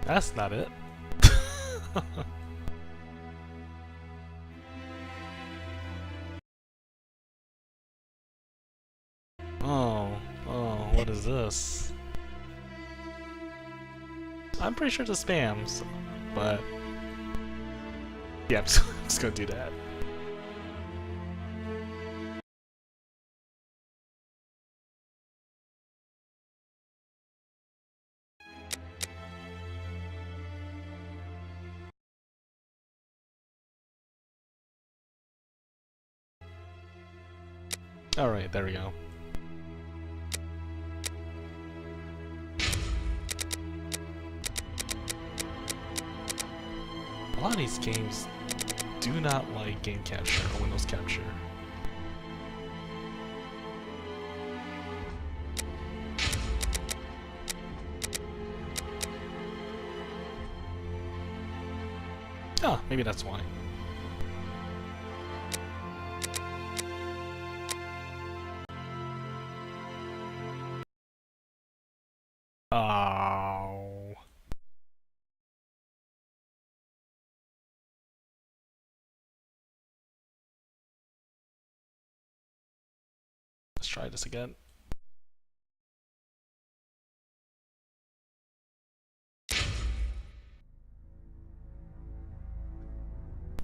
That's not it. Oh, what is this? I'm pretty sure it's spams, but yeah, I'm just gonna do that. Alright, there we go. A lot of these games do not like game capture or Windows capture. Ah, maybe that's why. Oh. Let's try this again.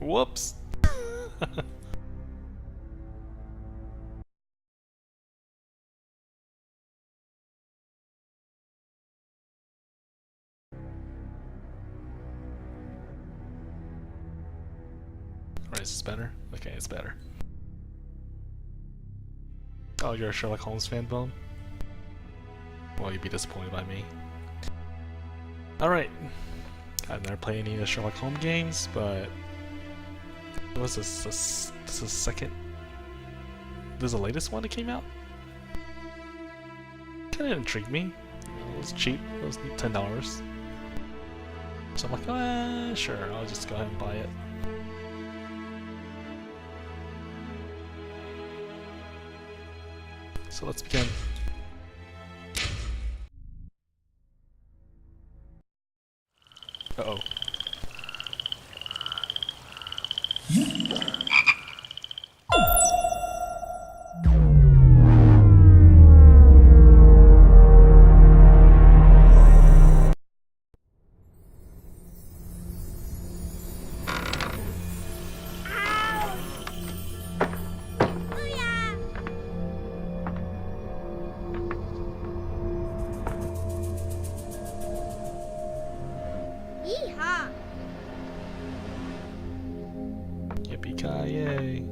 Whoops. Alright, is this better? Okay, it's better. Oh, you're a Sherlock Holmes fan, Bone? Well, you'd be disappointed by me. Alright. I've never played any of the Sherlock Holmes games, but... What was this? This is second... This is the latest one that came out? Kinda intrigued me. It was cheap. It was $10. So I'm like, sure, I'll just go ahead and buy it. So let's begin. Uh-oh. Yippee-ki-yay.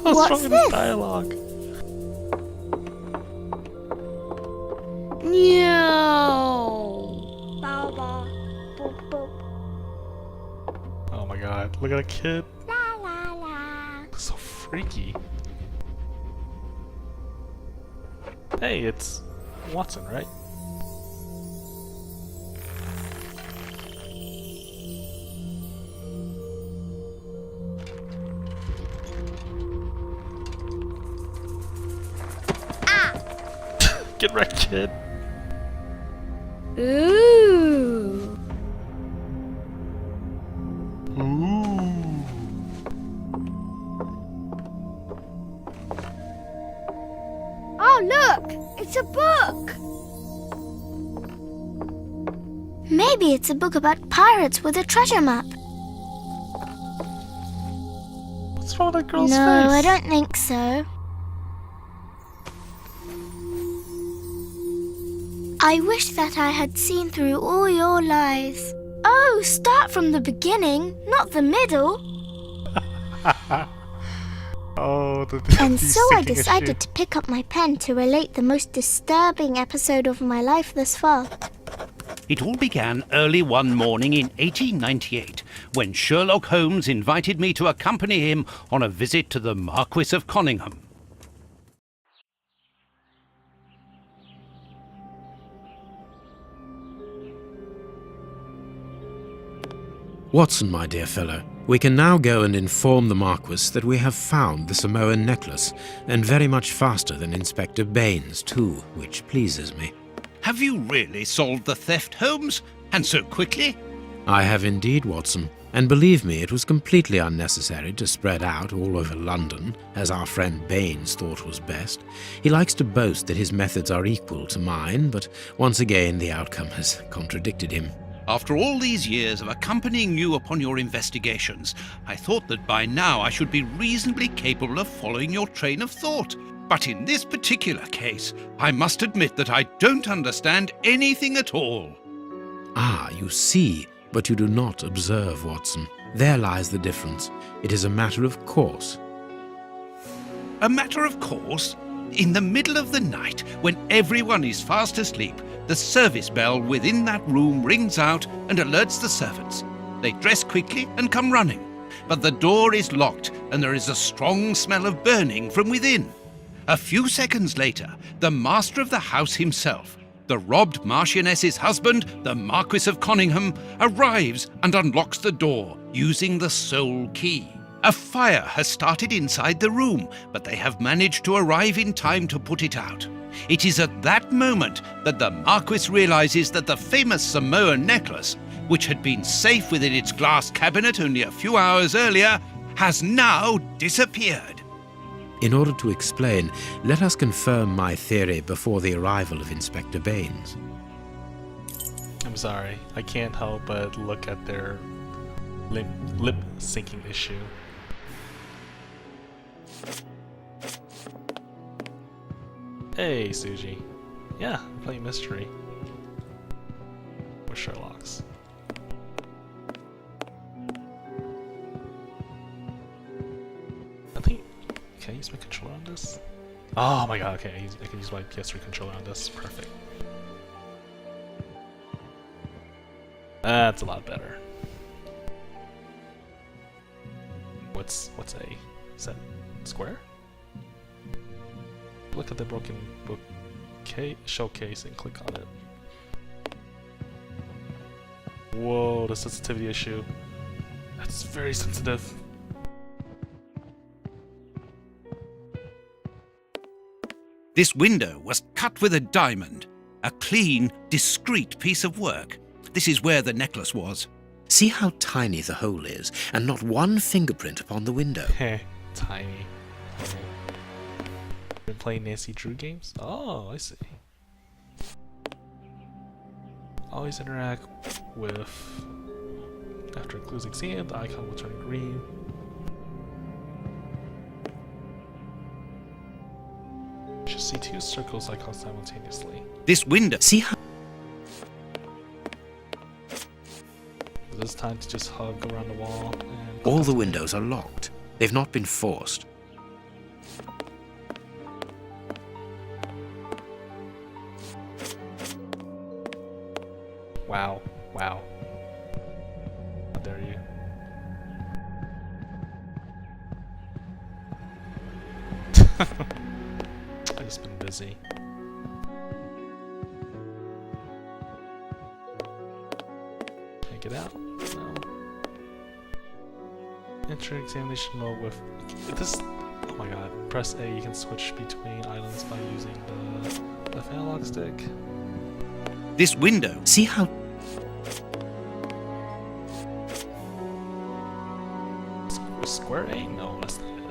What's wrong with this dialogue? Oh my god, look at a kid. So freaky. Hey, it's Watson, right? Get wrecked, kid. Ooh. Ooh. Oh, look! It's a book! Maybe it's a book about pirates with a treasure map. What's wrong with that girl's face? No, I don't think so. I wish that I had seen through all your lies. Oh, start from the beginning, not the middle. Oh, And so I decided to pick up my pen to relate the most disturbing episode of my life thus far. It all began early one morning in 1898 when Sherlock Holmes invited me to accompany him on a visit to the Marquis of Conyngham. Watson, my dear fellow, we can now go and inform the Marquis that we have found the Samoan necklace, and very much faster than Inspector Baines, too, which pleases me. Have you really solved the theft, Holmes? And so quickly? I have indeed, Watson, and believe me, it was completely unnecessary to spread out all over London, as our friend Baines thought was best. He likes to boast that his methods are equal to mine, but once again the outcome has contradicted him. After all these years of accompanying you upon your investigations, I thought that by now I should be reasonably capable of following your train of thought. But in this particular case, I must admit that I don't understand anything at all. Ah, you see, but you do not observe, Watson. There lies the difference. It is a matter of course. A matter of course? In the middle of the night, when everyone is fast asleep, the service bell within that room rings out and alerts the servants. They dress quickly and come running, but the door is locked and there is a strong smell of burning from within. A few seconds later, the master of the house himself, the robbed Marchioness's husband, the Marquis of Conyngham, arrives and unlocks the door using the sole key. A fire has started inside the room, but they have managed to arrive in time to put it out. It is at that moment that the Marquis realizes that the famous Samoan necklace, which had been safe within its glass cabinet only a few hours earlier, has now disappeared. In order to explain, let us confirm my theory before the arrival of Inspector Baines. I'm sorry, I can't help but look at their lip syncing issue. Hey, Suji. Yeah, playing mystery. With Sherlock's. I think... Can I use my controller on this? Oh my god, okay, I can use my PS3 controller on this. Perfect. That's a lot better. What's A? Is that square? Look at the broken book showcase and click on it. Whoa, the sensitivity issue. That's very sensitive. This window was cut with a diamond, a clean, discreet piece of work. This is where the necklace was. See how tiny the hole is, and not one fingerprint upon the window. Heh, tiny. Been playing Nancy Drew games? Oh, I see. Always interact with... After closing scene, the icon will turn green. You should see two circles icons simultaneously. This window... See how... Is this time to just hug around the wall and... All the windows are locked. They've not been forced. Wow. Wow. How dare you. I've just been busy. Can I get out? No. Enter examination mode with this. Oh my god. Press A, you can switch between islands by using the left analog stick. This window... See how... Square A? No, that's not it.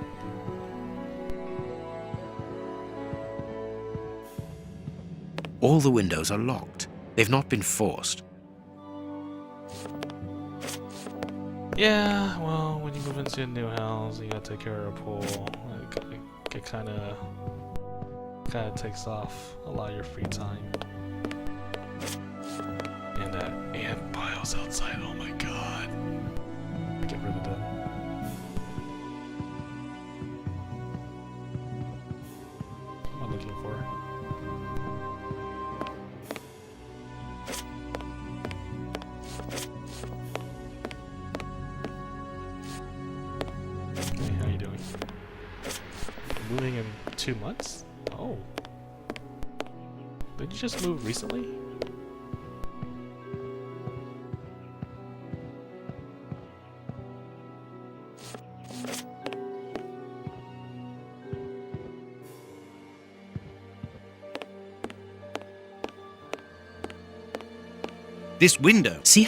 All the windows are locked. They've not been forced. Yeah, well, when you move into a new house, you gotta take care of a pool. It kind of takes off a lot of your free time. And that ant piles outside. Oh my god! Get rid of that. What am I looking for? moving in 2 months? Oh. Did you just move recently? This window. See?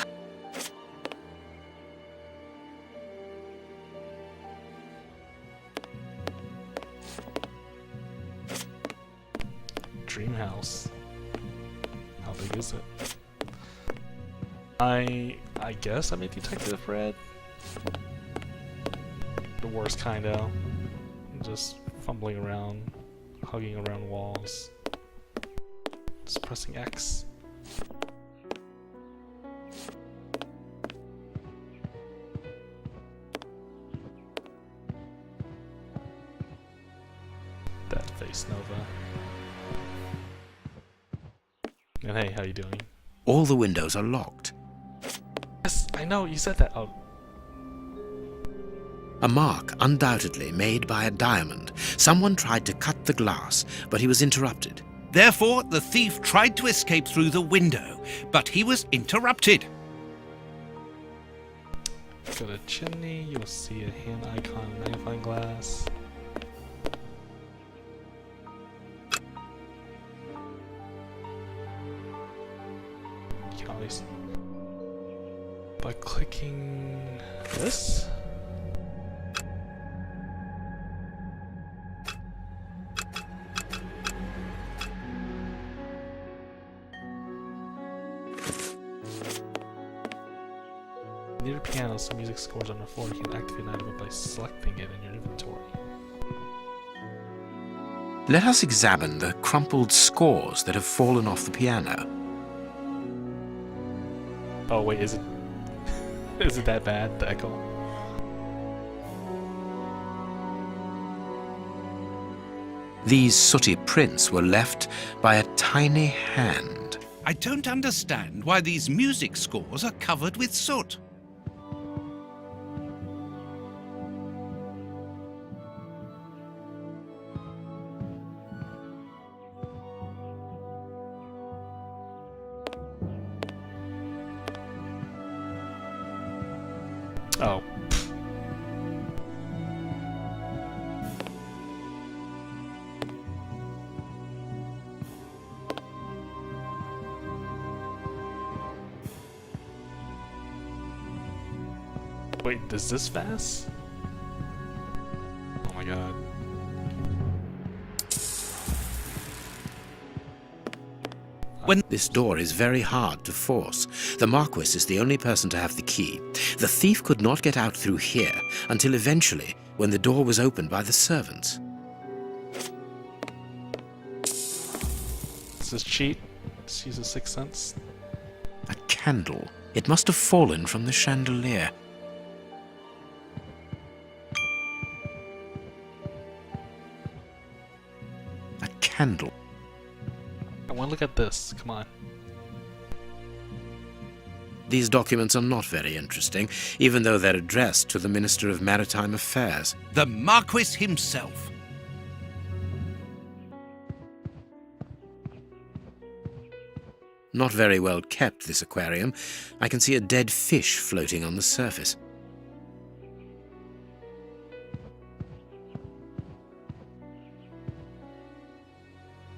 Dream house. How big is it? I guess I'm a detective, Fred. The worst kind of. Just fumbling around, hugging around walls. Just pressing X. That face, Nova. And hey, how you doing? All the windows are locked. Yes, I know, you said that. Oh, A mark, undoubtedly made by a diamond. Someone tried to cut the glass, but he was interrupted. Therefore, the thief tried to escape through the window, but he was interrupted. go to chimney, you'll see a hand icon, magnifying glass. You can always by clicking this. Near the piano, some music scores on the floor. You can activate an item by selecting it in your inventory. Let us examine the crumpled scores that have fallen off the piano. Oh wait, is it is it that bad, the echo? These sooty prints were left by a tiny hand. I don't understand why these music scores are covered with soot. Oh. Wait, does this fast? Oh my god. This door is very hard to force. The Marquis is the only person to have the key. The thief could not get out through here until eventually, when the door was opened by the servants. Does this cheat? Just use a sixth sense. A candle. It must have fallen from the chandelier. A candle. I want to look at this. Come on. These documents are not very interesting, even though they're addressed to the Minister of Maritime Affairs. The Marquis himself. Not very well kept, this aquarium. I can see a dead fish floating on the surface.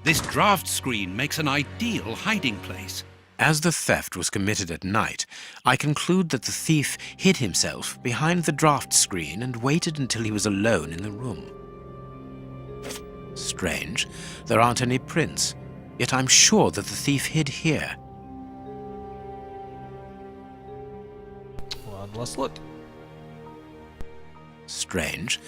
This draft screen makes an ideal hiding place. As the theft was committed at night, I conclude that the thief hid himself behind the draft screen and waited until he was alone in the room. Strange, there aren't any prints, yet I'm sure that the thief hid here. Well, let's look. Strange.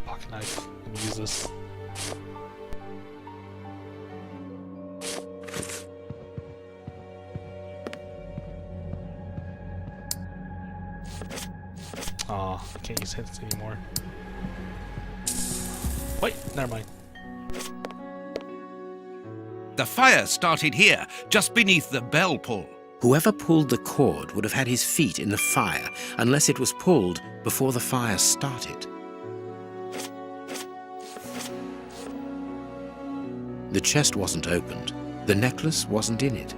Pocket knife. Let me use this. Aw, I can't use hints anymore. Wait, never mind. The fire started here, just beneath the bell pull. Whoever pulled the cord would have had his feet in the fire unless it was pulled before the fire started. The chest wasn't opened. The necklace wasn't in it.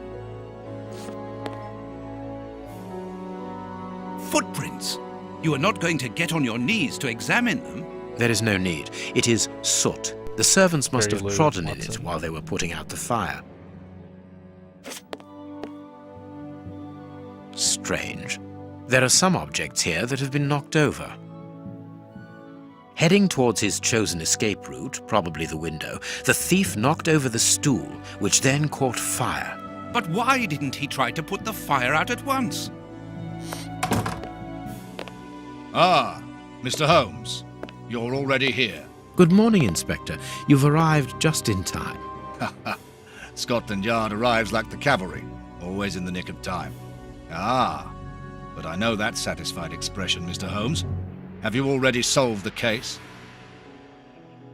Footprints! You are not going to get on your knees to examine them. There is no need. It is soot. The servants must Very have low, trodden in it Watson. while they were putting out the fire. Strange. There are some objects here that have been knocked over. Heading towards his chosen escape route, probably the window, the thief knocked over the stool, which then caught fire. But why didn't he try to put the fire out at once? Ah, Mr. Holmes, you're already here. Good morning, Inspector. You've arrived just in time. Scotland Yard arrives like the cavalry, always in the nick of time. Ah, but I know that satisfied expression, Mr. Holmes. Have you already solved the case?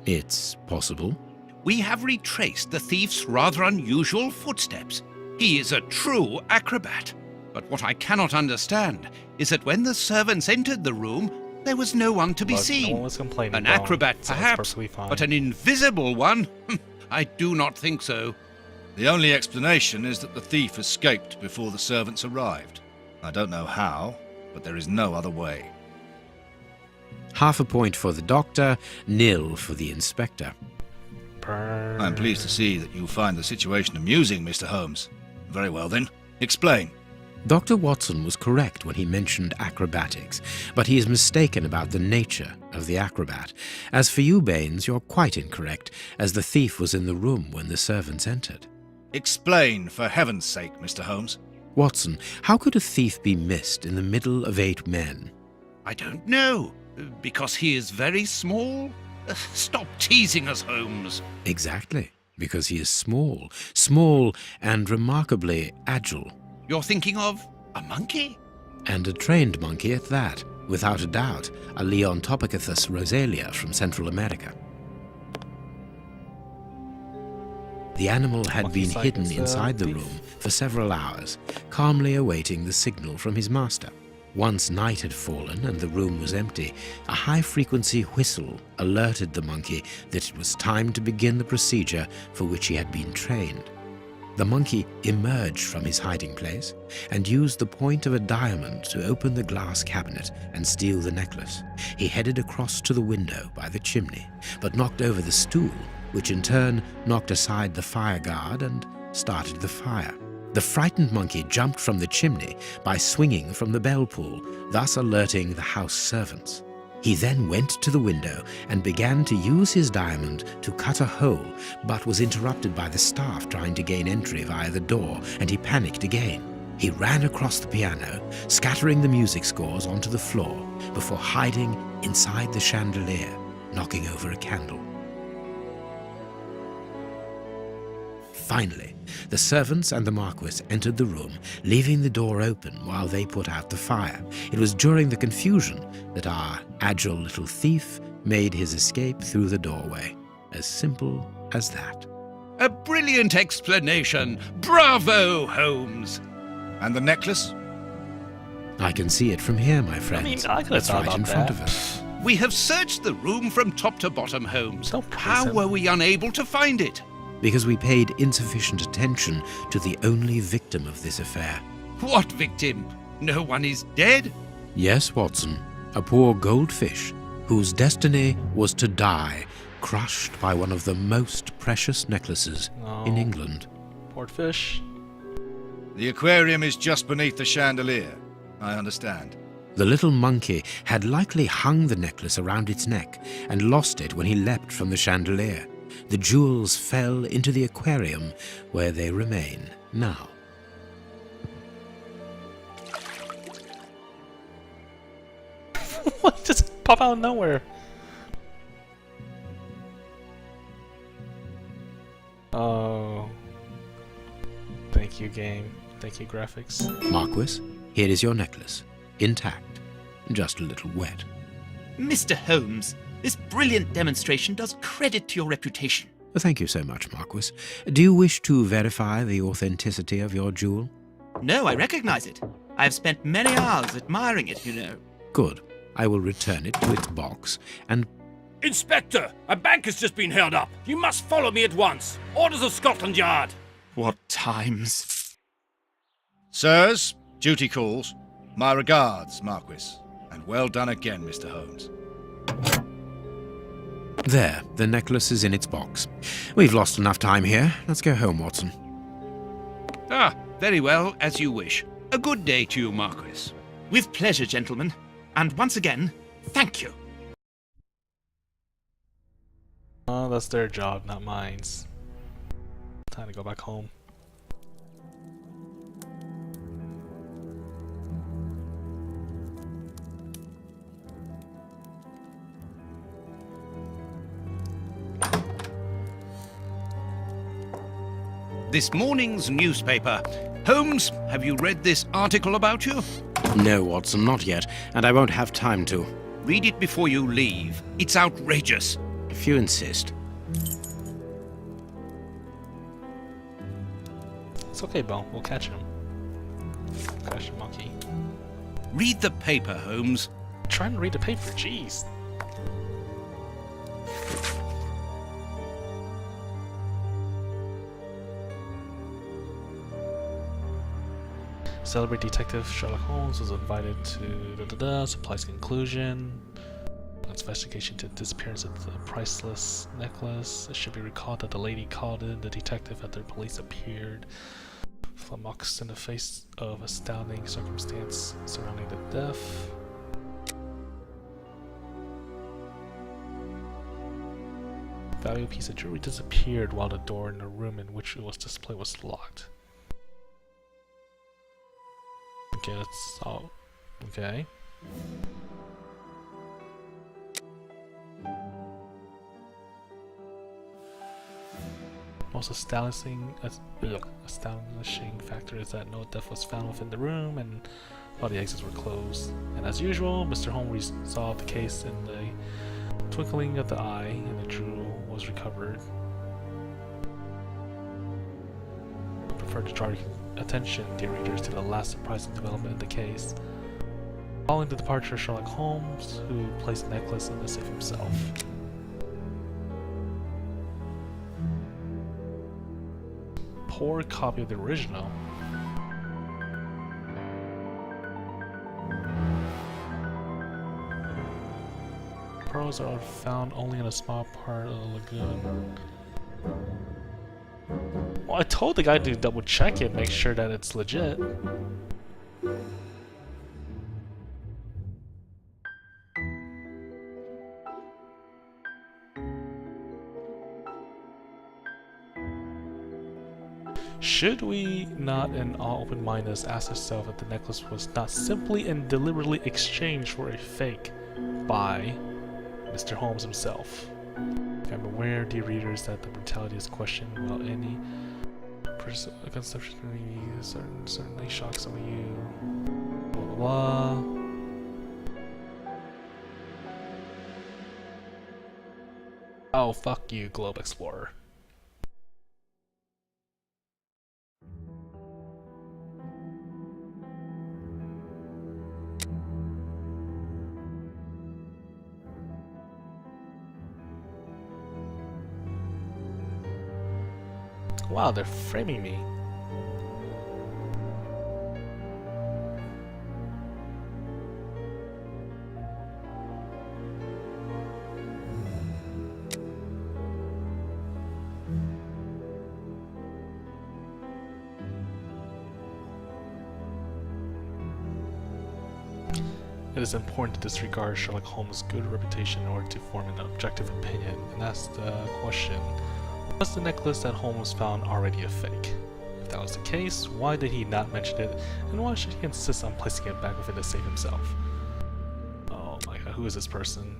It's possible. We have retraced the thief's rather unusual footsteps. He is a true acrobat. But what I cannot understand is that when the servants entered the room, there was no one to be Look, seen. no one was complaining. An Bone. acrobat, Sounds perhaps, perfectly fine. but an invisible one? I do not think so. The only explanation is that the thief escaped before the servants arrived. I don't know how, but there is no other way. Half a point for the doctor, nil for the inspector. I'm pleased to see that you find the situation amusing, Mr. Holmes. Very well then, explain. Dr. Watson was correct when he mentioned acrobatics, but he is mistaken about the nature of the acrobat. As for you, Baines, you're quite incorrect, as the thief was in the room when the servants entered. Explain, for heaven's sake, Mr. Holmes. Watson, how could a thief be missed in the middle of 8 men? I don't know. Because he is very small? Stop teasing us, Holmes. Exactly, because he is small and remarkably agile. You're thinking of a monkey? And a trained monkey at that, without a doubt, a Leontopithecus rosalia from Central America. The animal had been Monkey-like hidden as the inside the thief. room for several hours, calmly awaiting the signal from his master. Once night had fallen and the room was empty, a high-frequency whistle alerted the monkey that it was time to begin the procedure for which he had been trained. The monkey emerged from his hiding place and used the point of a diamond to open the glass cabinet and steal the necklace. He headed across to the window by the chimney, but knocked over the stool, which in turn knocked aside the fire guard and started the fire. The frightened monkey jumped from the chimney by swinging from the bell pull, thus alerting the house servants. He then went to the window and began to use his diamond to cut a hole, but was interrupted by the staff trying to gain entry via the door, and he panicked again. He ran across the piano, scattering the music scores onto the floor, before hiding inside the chandelier, knocking over a candle. Finally, the servants and the Marquis entered the room, leaving the door open while they put out the fire. It was during the confusion that our agile little thief made his escape through the doorway. As simple as that. A brilliant explanation. Bravo, Holmes. And the necklace? I can see it from here, my friends. I could have It's thought right about in front that. of us. We have searched the room from top to bottom, Holmes. Don't praise How him. were we unable to find it? Because we paid insufficient attention to the only victim of this affair. What victim? No one is dead? Yes, Watson, a poor goldfish whose destiny was to die, crushed by one of the most precious necklaces in Oh. England. Port fish. The aquarium is just beneath the chandelier. I understand. The little monkey had likely hung the necklace around its neck and lost it when he leapt from the chandelier. The jewels fell into the aquarium, where they remain now. What? Just pop out of nowhere. Oh. Thank you, game. Thank you, graphics. Marquis, here is your necklace, intact, just a little wet. Mr. Holmes, this brilliant demonstration does credit to your reputation. Thank you so much, Marquis. Do you wish to verify the authenticity of your jewel? No, I recognize it. I have spent many hours admiring it, you know. Good. I will return it to its box, and Inspector, a bank has just been held up. You must follow me at once. Orders of Scotland Yard. What times? Sirs, duty calls. My regards, Marquis. And well done again, Mr. Holmes. there, the necklace is in its box. We've lost enough time here. Let's go home, Watson. Ah, very well, as you wish. A good day to you, Marquis. With pleasure, gentlemen. And once again, thank you. Oh, that's their job, not mine. Time to go back home. This morning's newspaper. Holmes, have you read this article about you? No, Watson, not yet, and I won't have time to. Read it before you leave. It's outrageous. If you insist. It's okay, Bo. We'll catch him. Catch the monkey. Read the paper, Holmes. I'm trying to read the paper, jeez. Celebrity detective Sherlock Holmes was invited to supplies conclusion. Investigation to the disappearance of the priceless necklace. It should be recalled that the lady called in the detective after police appeared. Flummoxed in the face of astounding circumstance surrounding the death. Valuable piece of jewelry disappeared while the door in the room in which it was displayed was locked. Okay, that's all. Okay. Most astonishing factor is that no death was found within the room and all the exits were closed. And as usual, Mr. Holmes resolved the case in the twinkling of the eye and the jewel was recovered. I prefer to draw your attention, dear readers, to the last surprising development in the case. Following the departure of Sherlock Holmes, who placed the necklace in the safe himself. Poor copy of the original. Pearls are found only in a small part of the lagoon. Well, I told the guy to double check it, make sure that it's legit. Should we not, in all open-mindedness, ask ourselves if the necklace was not simply and deliberately exchanged for a fake by Mr. Holmes himself? I'm aware, dear readers, that the brutality is questioned while any conception certainly shocks some of you. Blah blah blah. Oh, fuck you, Globe Explorer. Wow, they're framing me. It is important to disregard Sherlock Holmes' good reputation in order to form an objective opinion, and that's the question. Was the necklace that Holmes found already a fake? If that was the case, why did he not mention it, and why should he insist on placing it back within the safe himself? Oh my god, who is this person?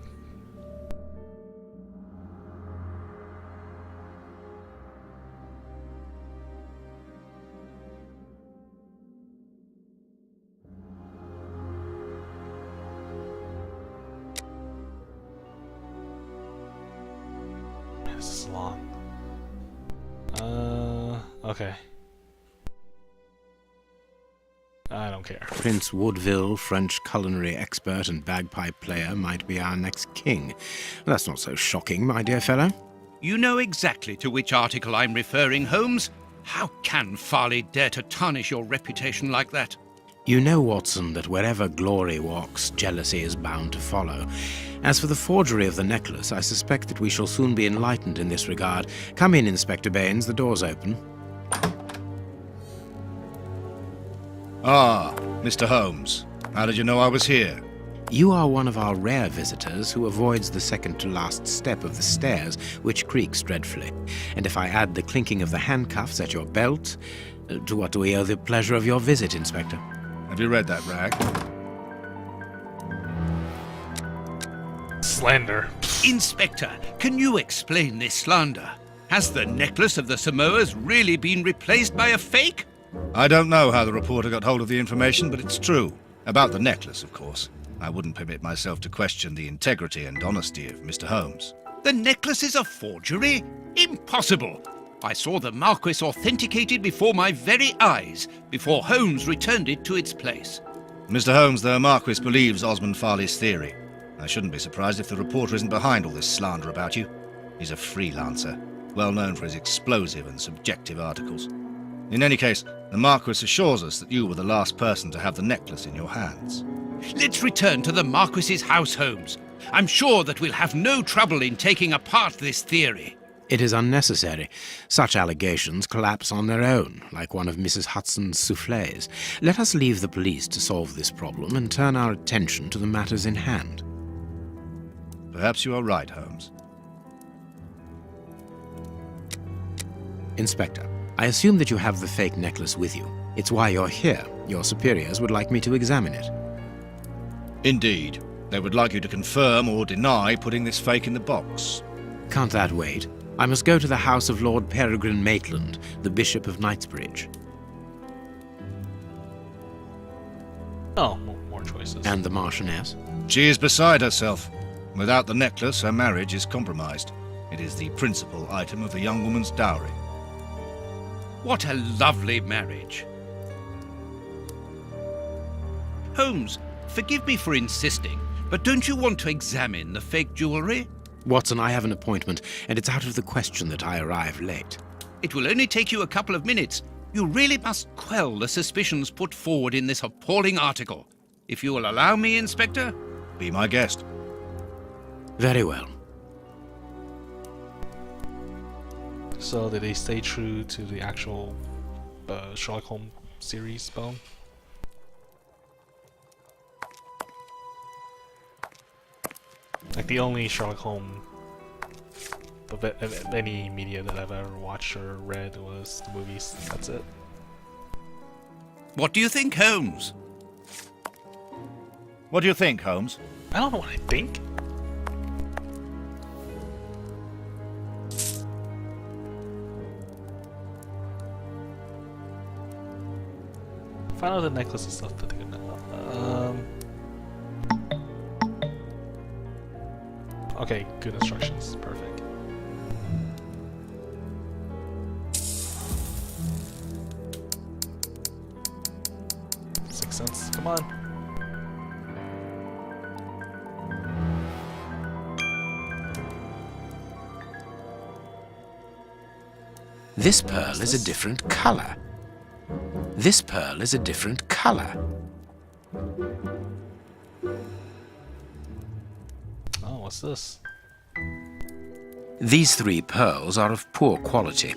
This is long. Okay. I don't care. Prince Woodville, French culinary expert and bagpipe player, might be our next king. That's not so shocking, my dear fellow. You know exactly to which article I'm referring, Holmes. How can Farley dare to tarnish your reputation like that? You know, Watson, that wherever glory walks, jealousy is bound to follow. As for the forgery of the necklace, I suspect that we shall soon be enlightened in this regard. Come in, Inspector Baines, the door's open. Ah, Mr. Holmes. How did you know I was here? You are one of our rare visitors who avoids the second-to-last step of the stairs, which creaks dreadfully. And if I add the clinking of the handcuffs at your belt, to what do we owe the pleasure of your visit, Inspector? Have you read that rag? Slander. Inspector, can you explain this slander? Has the necklace of the Samoas really been replaced by a fake? I don't know how the reporter got hold of the information, but it's true. About the necklace, of course. I wouldn't permit myself to question the integrity and honesty of Mr. Holmes. The necklace is a forgery? Impossible! I saw the Marquis authenticated before my very eyes, before Holmes returned it to its place. Mr. Holmes, the Marquis believes Osmond Farley's theory. I shouldn't be surprised if the reporter isn't behind all this slander about you. He's a freelancer, well known for his explosive and subjective articles. In any case, the Marquis assures us that you were the last person to have the necklace in your hands. Let's return to the Marquis's house, Holmes. I'm sure that we'll have no trouble in taking apart this theory. It is unnecessary. Such allegations collapse on their own, like one of Mrs. Hudson's soufflés. Let us leave the police to solve this problem and turn our attention to the matters in hand. Perhaps you are right, Holmes. Inspector, I assume that you have the fake necklace with you. It's why you're here. Your superiors would like me to examine it. Indeed. They would like you to confirm or deny putting this fake in the box. Can't that wait? I must go to the house of Lord Peregrine Maitland, the Bishop of Knightsbridge. Oh, more choices. And the Marchioness. She is beside herself. Without the necklace, her marriage is compromised. It is the principal item of the young woman's dowry. What a lovely marriage. Holmes, forgive me for insisting, but don't you want to examine the fake jewellery? Watson, I have an appointment, and it's out of the question that I arrive late. It will only take you a couple of minutes. You really must quell the suspicions put forward in this appalling article. If you will allow me, Inspector? Be my guest. Very well. So did they stay true to the actual Sherlock Holmes series, Bone? Like the only Sherlock Holmes of any media that I've ever watched or read was the movies. That's it. What do you think, Holmes? What do you think, Holmes? I don't know what I think. Find out the necklace and stuff that they're gonna. Okay, good instructions. Perfect. Sixth Sense. Come on. This pearl is a different color. This pearl is a different color. Oh, what's this? These three pearls are of poor quality.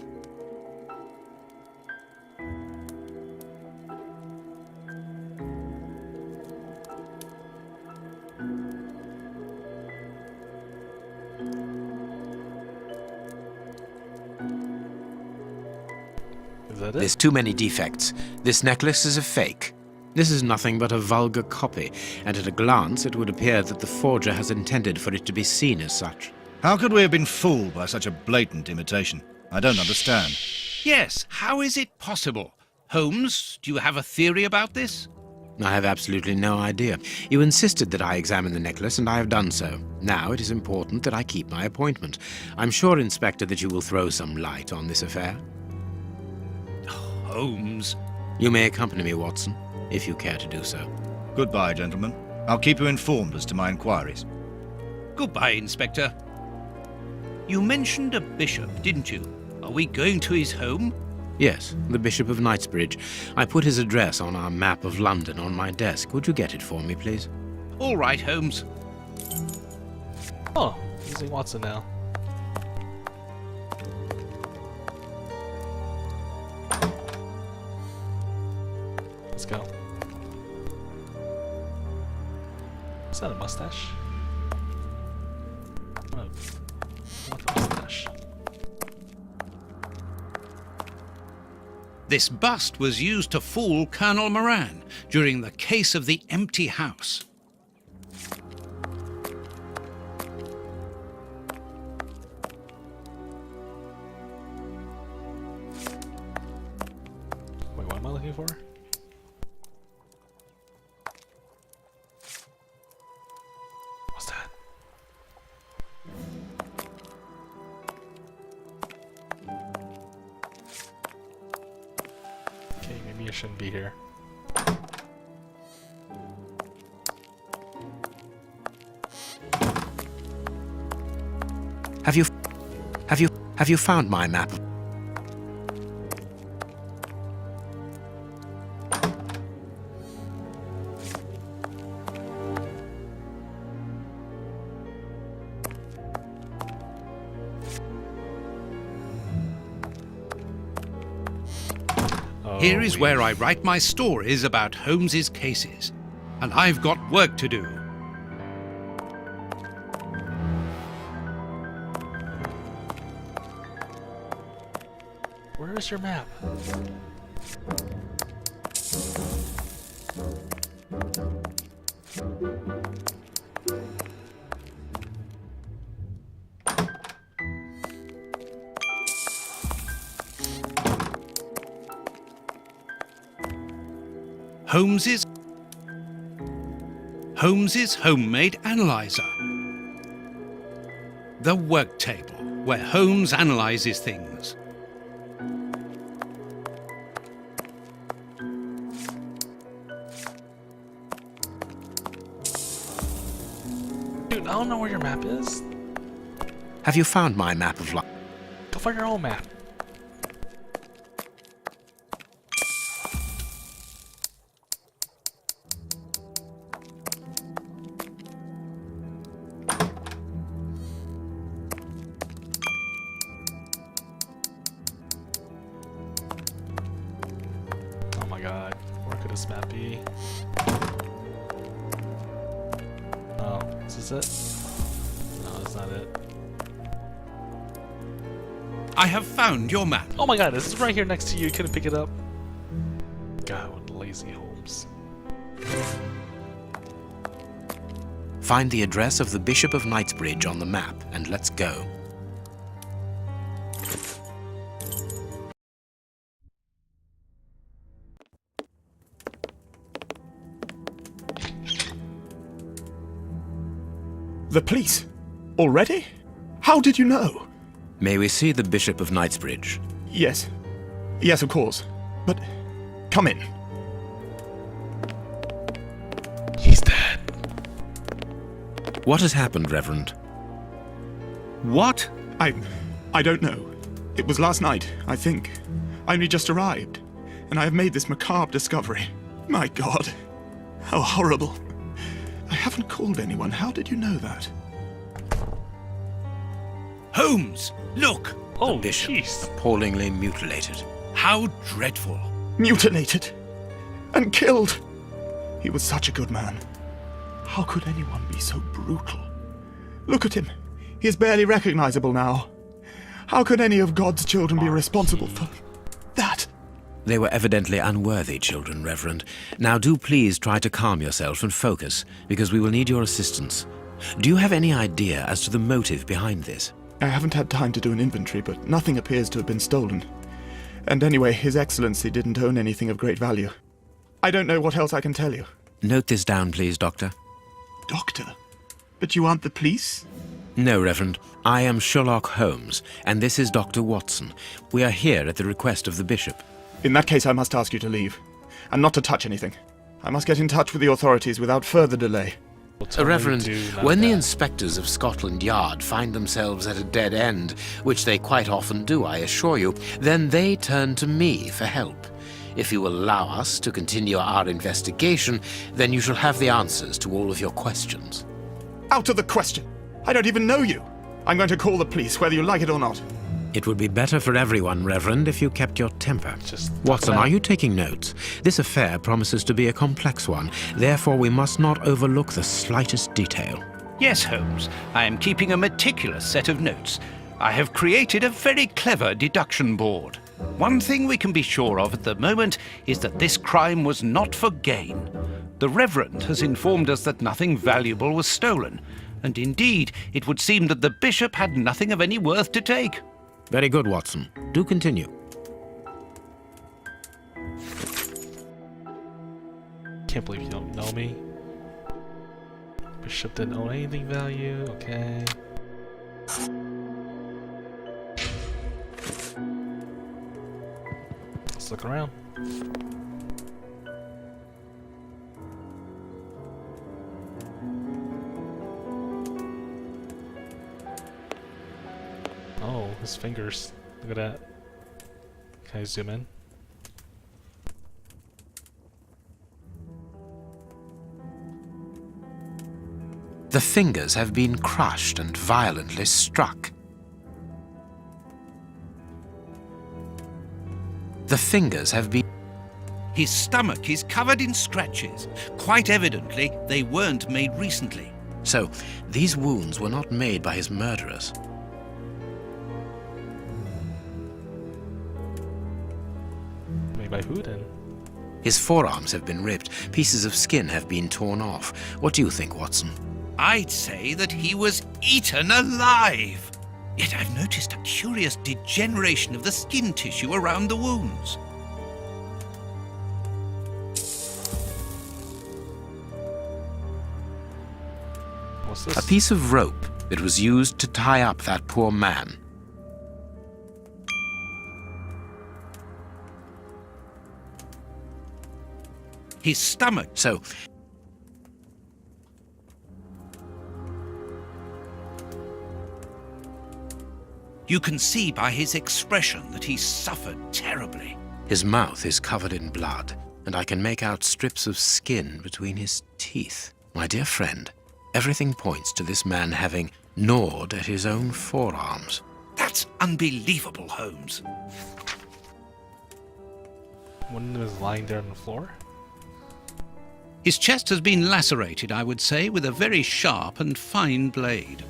Is that it? There's too many defects. This necklace is a fake. This is nothing but a vulgar copy, and at a glance it would appear that the forger has intended for it to be seen as such. How could we have been fooled by such a blatant imitation? I don't understand. Yes, how is it possible? Holmes, do you have a theory about this? I have absolutely no idea. You insisted that I examine the necklace, and I have done so. Now it is important that I keep my appointment. I'm sure, Inspector, that you will throw some light on this affair. Holmes. You may accompany me, Watson. if you care to do so. Goodbye, gentlemen. I'll keep you informed as to my inquiries. Goodbye, Inspector. You mentioned a bishop, didn't you? Are we going to his home? Yes, the Bishop of Knightsbridge. I put his address on our map of London on my desk. Would you get it for me, please? All right, Holmes. Oh, using Watson now. Let's go. Is that a mustache? Oh, not a mustache. This bust was used to fool Colonel Moran during the case of the empty house. Wait, what am I looking for? What's that? Okay, maybe I shouldn't be here. Have you found my map? Here is where I write my stories about Holmes's cases. And I've got work to do. Where is your map? Holmes's homemade analyzer. The work table, where Holmes analyzes things. Dude, I don't know where your map is. Have you found my map of London? Go find your own map. Oh my god, where could this map be? Oh, is this it? No, that's not it. I have found your map. Oh my god, this is right here next to you. You couldn't pick it up. God, what lazy Holmes. Find the address of the Bishop of Knightsbridge on the map, and let's go. The police? Already? How did you know? May we see the Bishop of Knightsbridge? Yes. Yes, of course. But come in. He's dead. What has happened, Reverend? What? I don't know. It was last night, I think. I only just arrived, and I have made this macabre discovery. My God. How horrible. I haven't called anyone. How did you know that? Holmes, look! Oh, Bishop, jeez. appallingly mutilated. How dreadful. Mutilated. And killed. He was such a good man. How could anyone be so brutal? Look at him. He is barely recognizable now. How could any of God's children be responsible for that? They were evidently unworthy children, Reverend. Now do please try to calm yourself and focus, because we will need your assistance. Do you have any idea as to the motive behind this? I haven't had time to do an inventory, but nothing appears to have been stolen. And anyway, His Excellency didn't own anything of great value. I don't know what else I can tell you. Note this down, please, Doctor. Doctor? But you aren't the police? No, Reverend. I am Sherlock Holmes, and this is Dr. Watson. We are here at the request of the Bishop. In that case, I must ask you to leave. And not to touch anything. I must get in touch with the authorities without further delay. Well, tell me Reverend, to not when the that. inspectors of Scotland Yard find themselves at a dead end, which they quite often do, I assure you, then they turn to me for help. If you will allow us to continue our investigation, then you shall have the answers to all of your questions. Out of the question! I don't even know you! I'm going to call the police, whether you like it or not. It would be better for everyone, Reverend, if you kept your temper. Just Watson, about- are you taking notes? This affair promises to be a complex one. Therefore, we must not overlook the slightest detail. Yes, Holmes. I am keeping a meticulous set of notes. I have created a very clever deduction board. One thing we can be sure of at the moment is that this crime was not for gain. The Reverend has informed us that nothing valuable was stolen, and indeed, it would seem that the Bishop had nothing of any worth to take. Very good, Watson. Do continue. Can't believe you don't know me. Bishop didn't own anything value. Okay. Let's look around. Oh, his fingers. Look at that. Can I zoom in? The fingers have been crushed and violently struck. The fingers have been... His stomach is covered in scratches. Quite evidently, they weren't made recently. So, these wounds were not made by his murderers. Made by who then? His forearms have been ripped, pieces of skin have been torn off. What do you think, Watson? I'd say that he was eaten alive. Yet I've noticed a curious degeneration of the skin tissue around the wounds. What's this? A piece of rope that was used to tie up that poor man. His stomach. So, You can see by his expression that he suffered terribly. his mouth is covered in blood, and I can make out strips of skin between his teeth. My dear friend, everything points to this man having gnawed at his own forearms. That's unbelievable, Holmes. One of them is lying there on the floor. His chest has been lacerated, I would say, with a very sharp and fine blade.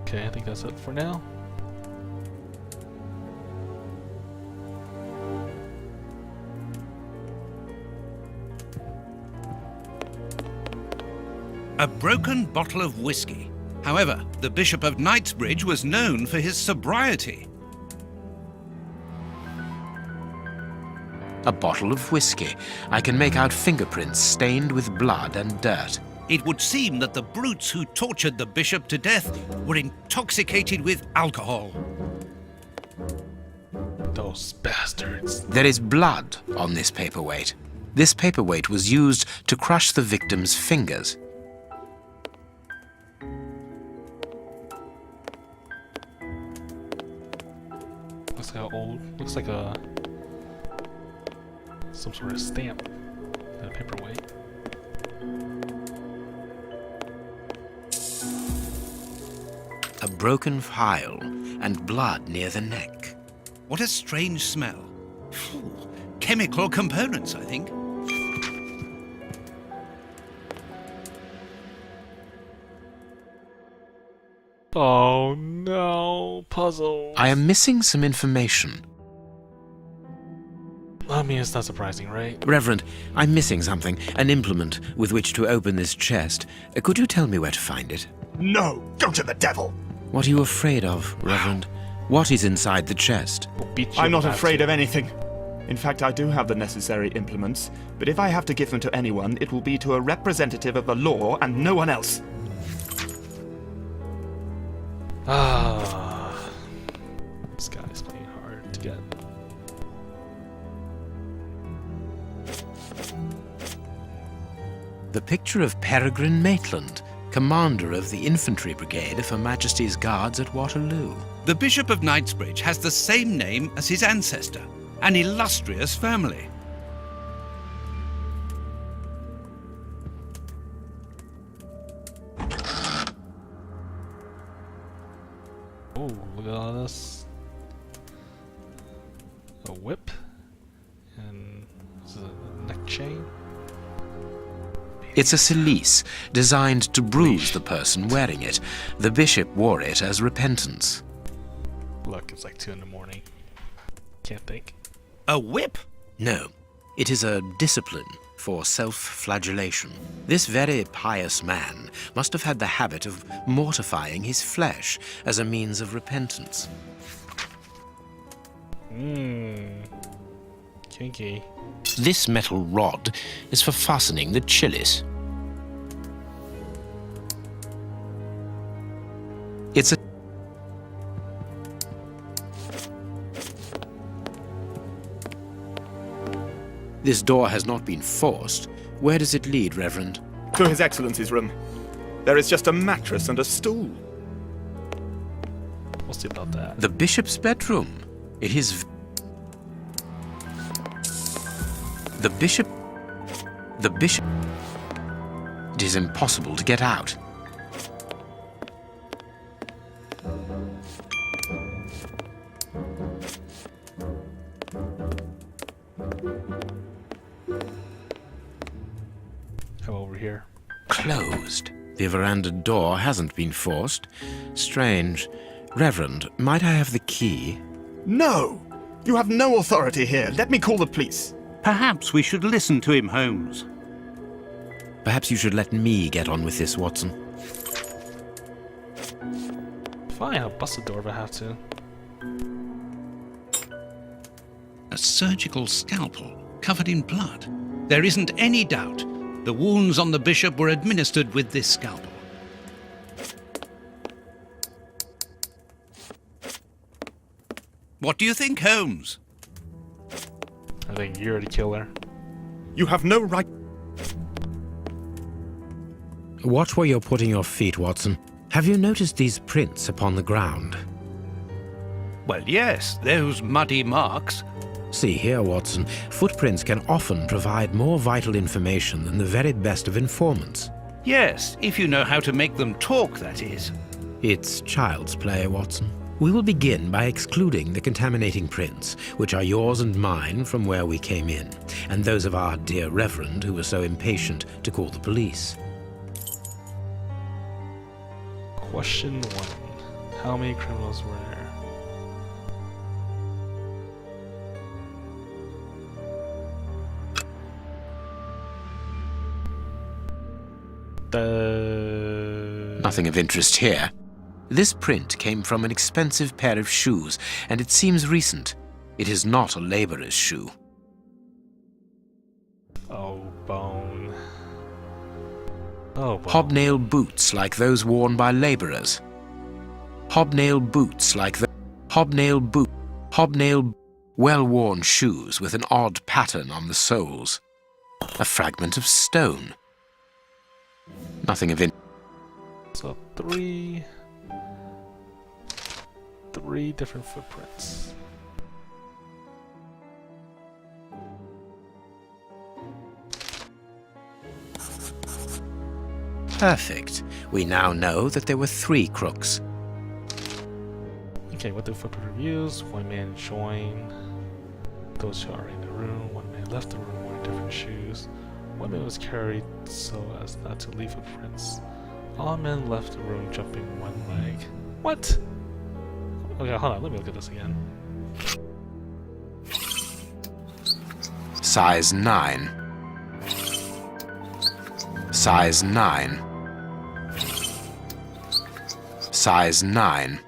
Okay, I think that's it for now. A broken bottle of whiskey. However, the Bishop of Knightsbridge was known for his sobriety. A bottle of whiskey. I can make out fingerprints stained with blood and dirt. It would seem that the brutes who tortured the bishop to death were intoxicated with alcohol. Those bastards. There is blood on this paperweight. This paperweight was used to crush the victim's fingers. Looks like old. Looks like some sort of stamp. A paperweight. A broken phial and blood near the neck. What a strange smell. Phew. Chemical components, I think. Oh no, puzzle. I am missing some information. I mean, it's not surprising, right? Reverend, I'm missing something. An implement with which to open this chest. Could you tell me where to find it? No! Go to the devil! What are you afraid of, Reverend? What is inside the chest? We'll beat you I'm not if we have afraid to. of anything. In fact, I do have the necessary implements, but if I have to give them to anyone, it will be to a representative of the law and no one else. Ah, this guy. The picture of Peregrine Maitland, commander of the infantry brigade of Her Majesty's Guards at Waterloo. The Bishop of Knightsbridge has the same name as his ancestor, an illustrious family. Oh, look at all this. A whip. And this is a neck chain. It's a cilice designed to bruise the person wearing it. The bishop wore it as repentance. Look, it's like 2 in the morning. Can't think. A whip? No, it is a discipline for self-flagellation. This very pious man must have had the habit of mortifying his flesh as a means of repentance. Kinky. This metal rod is for fastening the chilice. It's a This door has not been forced. Where does it lead, Reverend? To His Excellency's room. There is just a mattress and a stool. We'll see about that. The bishop's bedroom. It is... The bishop... It is impossible to get out. Come over here. Closed. The veranda door hasn't been forced. Strange. Reverend, might I have the key? No! You have no authority here. Let me call the police. Perhaps we should listen to him, Holmes. Perhaps you should let me get on with this, Watson. Fine, I'll bust the door if I have to. A surgical scalpel covered in blood. There isn't any doubt. The wounds on the bishop were administered with this scalpel. What do you think, Holmes? I think you're the killer. You have no right... Watch where you're putting your feet, Watson. Have you noticed these prints upon the ground? Well, yes, those muddy marks. See here, Watson. Footprints can often provide more vital information than the very best of informants. Yes, if you know how to make them talk, that is. It's child's play, Watson. We will begin by excluding the contaminating prints, which are yours and mine from where we came in, and those of our dear Reverend who was so impatient to call the police. Question 1. How many criminals were there? Nothing of interest here. This print came from an expensive pair of shoes, and it seems recent. It is not a laborer's shoe. Oh, bone. Oh, bone. Hobnail boots like those worn by laborers. Hobnail boots like the... Hobnail well-worn shoes with an odd pattern on the soles. A fragment of stone. Nothing of interest. So three different footprints. Perfect. We now know that there were 3 crooks. Okay, what the footprint reviews? One man joined those who are in the room. One man left the room wearing different shoes. One man was carried so as not to leave footprints. All men left the room jumping one leg. What? Okay, hold on. Let me look at this again. Size 9. Size 9. Size 9.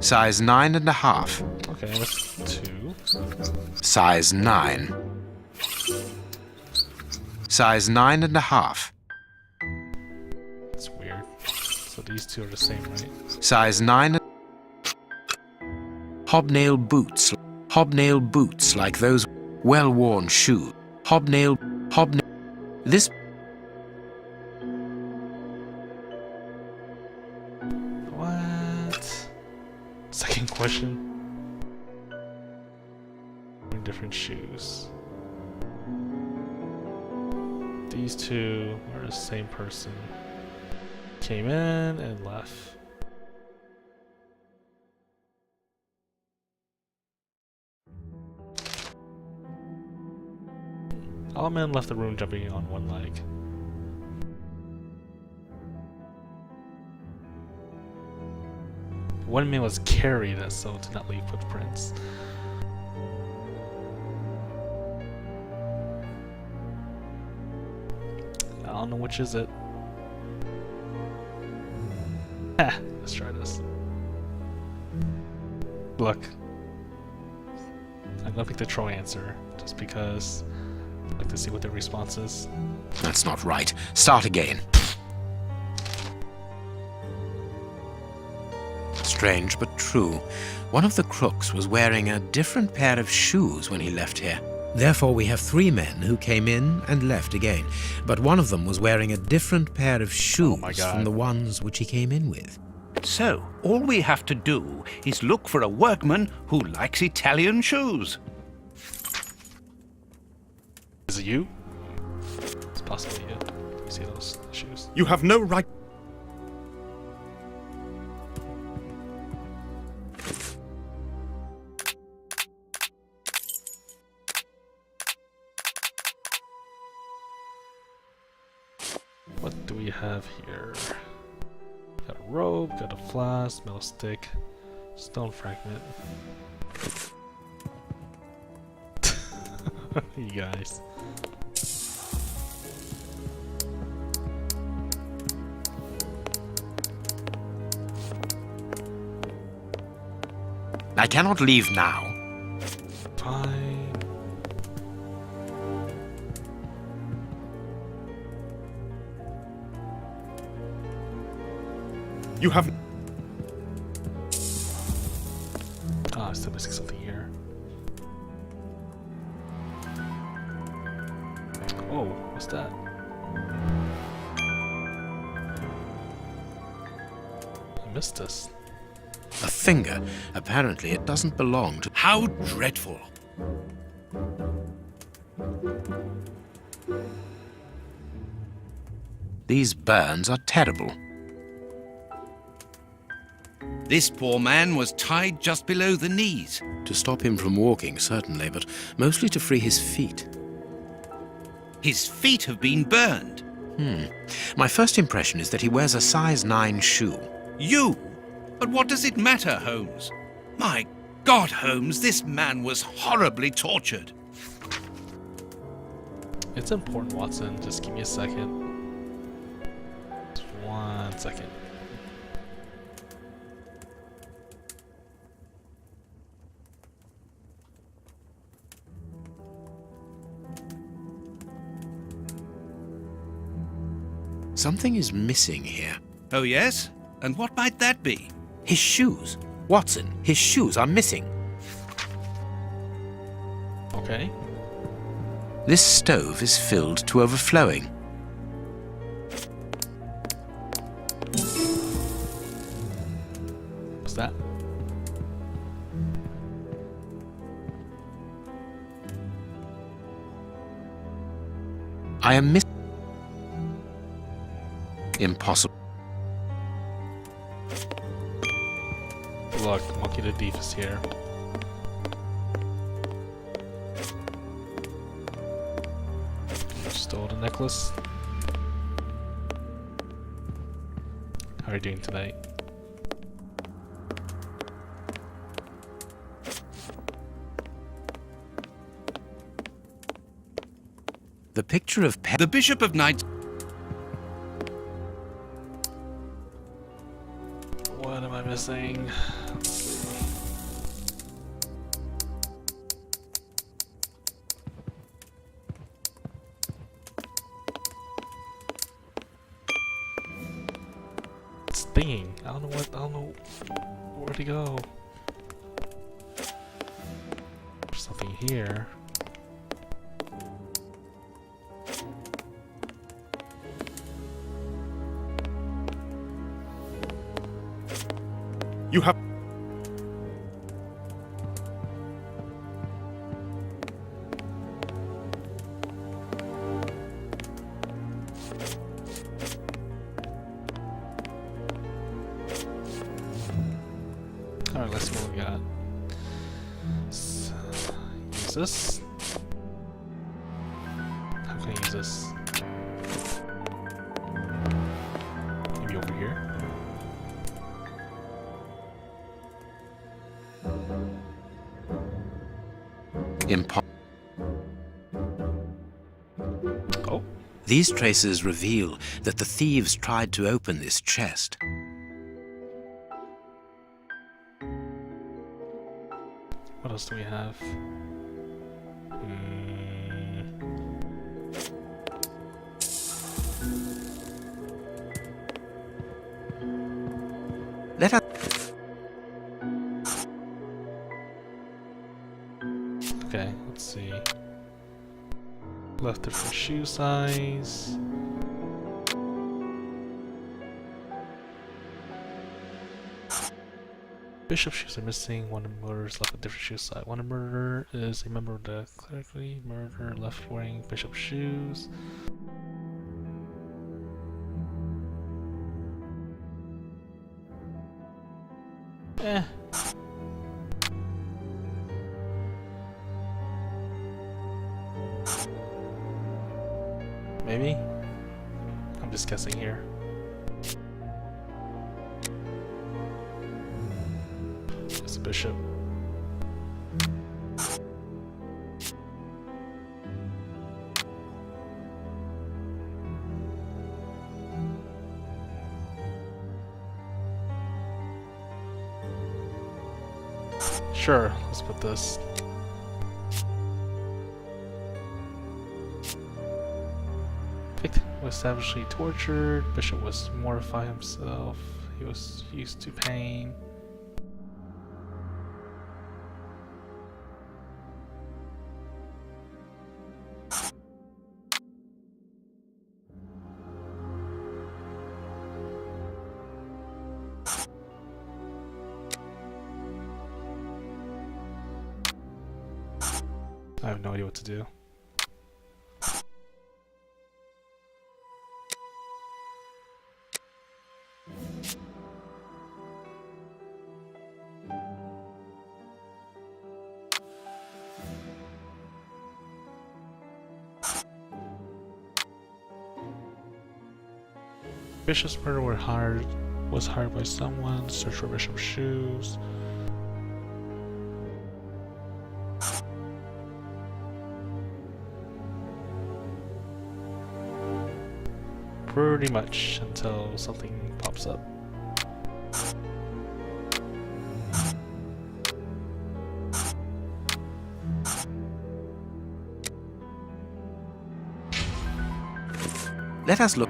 Size 9.5. Okay, that's 2. Size 9. Size 9.5. That's weird. So these two are the same, right? Size 9. Hobnail boots like those well-worn shoes. Hobnail This What? Second question. Different shoes. These two are the same person. Came in and left. All men left the room jumping on one leg. One man was carried as so to not leave footprints. I don't know which is it. Let's try this. Look. I'm gonna pick the Troy answer, just because I'd like to see what their response is. That's not right. Start again. Strange but true. One of the crooks was wearing a different pair of shoes when he left here. Therefore, we have 3 men who came in and left again, but one of them was wearing a different pair of shoes from the ones which he came in with. So, all we have to do is look for a workman who likes Italian shoes. Is it you? It's possibly you. You see those shoes? You have no right. What do we have here? Got a rope, got a flask, metal stick, stone fragment. You guys. I cannot leave now. Fine. You have. Ah, still missing something here. Oh, what's that? I missed this. A finger. Apparently it doesn't belong to... How dreadful! These burns are terrible. This poor man was tied just below the knees. To stop him from walking, certainly, but mostly to free his feet. His feet have been burned. My first impression is that he wears a size 9 shoe. You? But what does it matter, Holmes? My God, Holmes, this man was horribly tortured. It's important, Watson. Just give me a second. Just 1 second. Something is missing here. Oh, yes? And what might that be? His shoes. Watson, his shoes are missing. Okay. This stove is filled to overflowing. What's that? I am missing. Impossible. Look, Monkey the Thief is here. You stole the necklace. How are you doing tonight? The picture of The Bishop of Knights. What am I missing? Let's see. It's stinging. I don't know where to go. There's something here. use this? How can I use this? Maybe over here? Oh. These traces reveal that the thieves tried to open this chest. What else do we have? Let us... Okay, let's see. Left different shoe size. Bishop shoes are missing. One of the murderers left a different shoe size. One of the murderer is a member of the clerically. Murderer left wearing bishop shoes. Eh. Maybe? I'm just guessing here. It's a bishop. Sure, let's put this. Victim was savagely tortured. Bishop was mortified himself. He was used to pain. I have no idea what to do. Bishop's murder was hired by someone. Search for Bishop's shoes. Pretty much until something pops up. Let us look.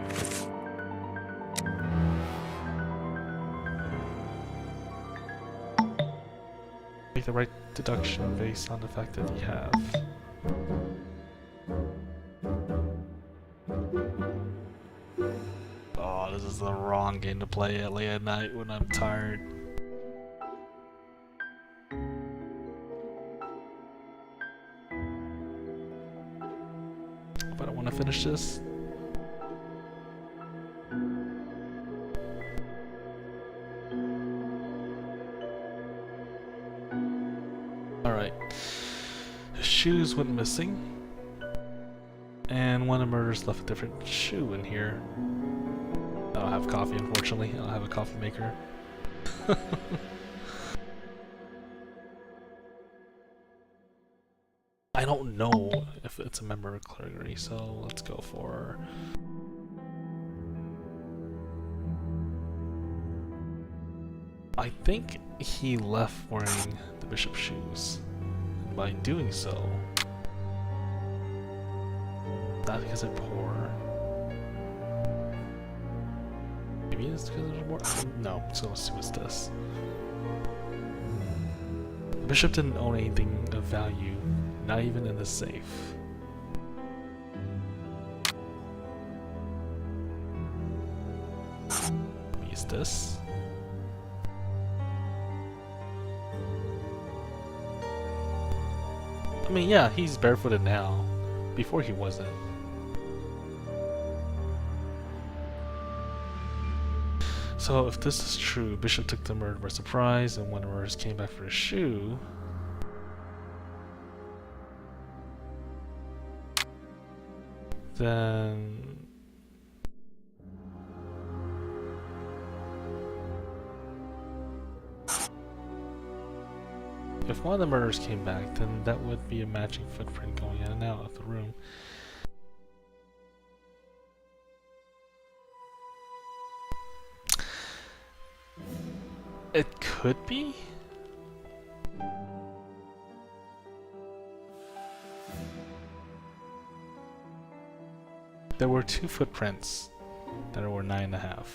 Make the right deduction based on the fact that you have. Oh, this is the wrong game to play at late at night when I'm tired. But I want to finish this. Alright. His shoes went missing. And one of the murderers left a different shoe in here. I don't have coffee, unfortunately. I don't have a coffee maker. I don't know if it's a member of clergy, so let's go for... I think he left wearing the bishop's shoes. And by doing so, not because they're poor. Maybe it's because there's more. No, so let's see what's this. The bishop didn't own anything of value, not even in the safe. Maybe it's this. I mean, yeah, he's barefooted now. Before he wasn't. So if this is true, Bishop took the murder by surprise and when the murderers came back for his shoe... then if one of the murders came back, then that would be a matching footprint going in and out of the room. It could be? There were 2 footprints that were 9.5.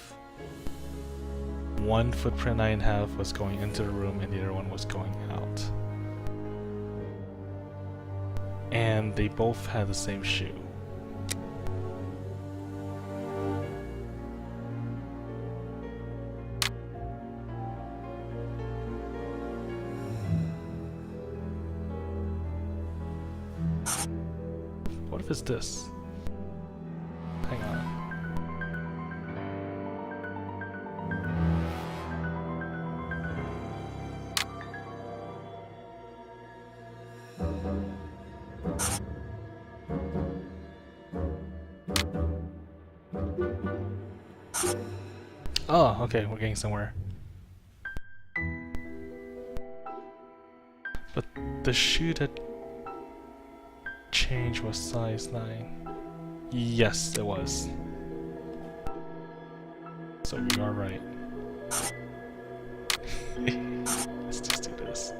One footprint 9.5 was going into the room and the other one was going out. And they both had the same shoe. What if it's this? Hang on. Oh, okay, we're getting somewhere. But the shoe that changed was size 9. Yes, it was. So we are right. Let's just do this.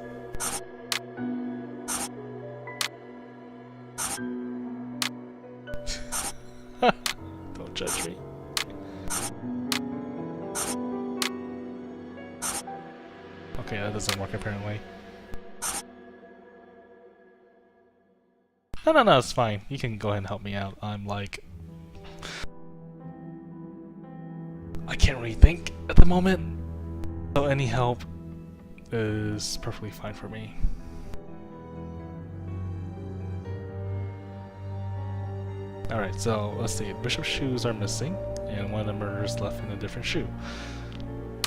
Don't judge me. Okay, that doesn't work apparently. No, it's fine. You can go ahead and help me out. I'm like... I can't really think at the moment. So any help is perfectly fine for me. Alright, so let's see. Bishop's shoes are missing, and one of the murderers left in a different shoe.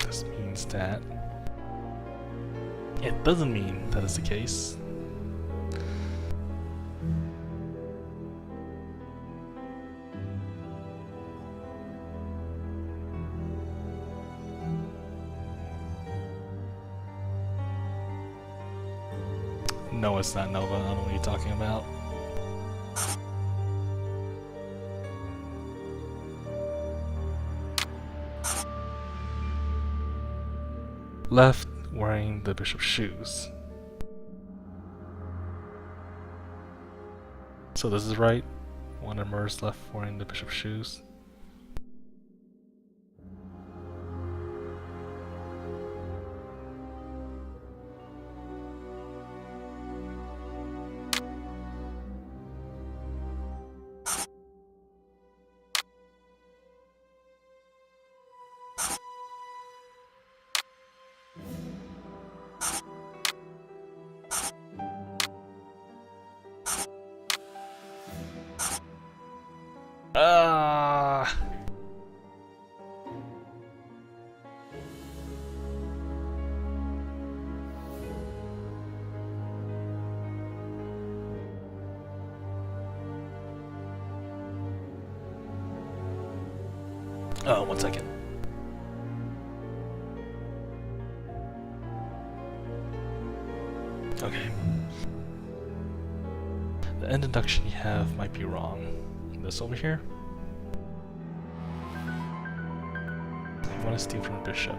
This means that... It doesn't mean that is the case. No, it's not Nova. I don't know what you're talking about. Left wearing the bishop's shoes. So this is right. One of the murderers left wearing the bishop's shoes. Oh, 1 second. Okay. The end induction you have might be wrong. This over here? You want to steal from the bishop.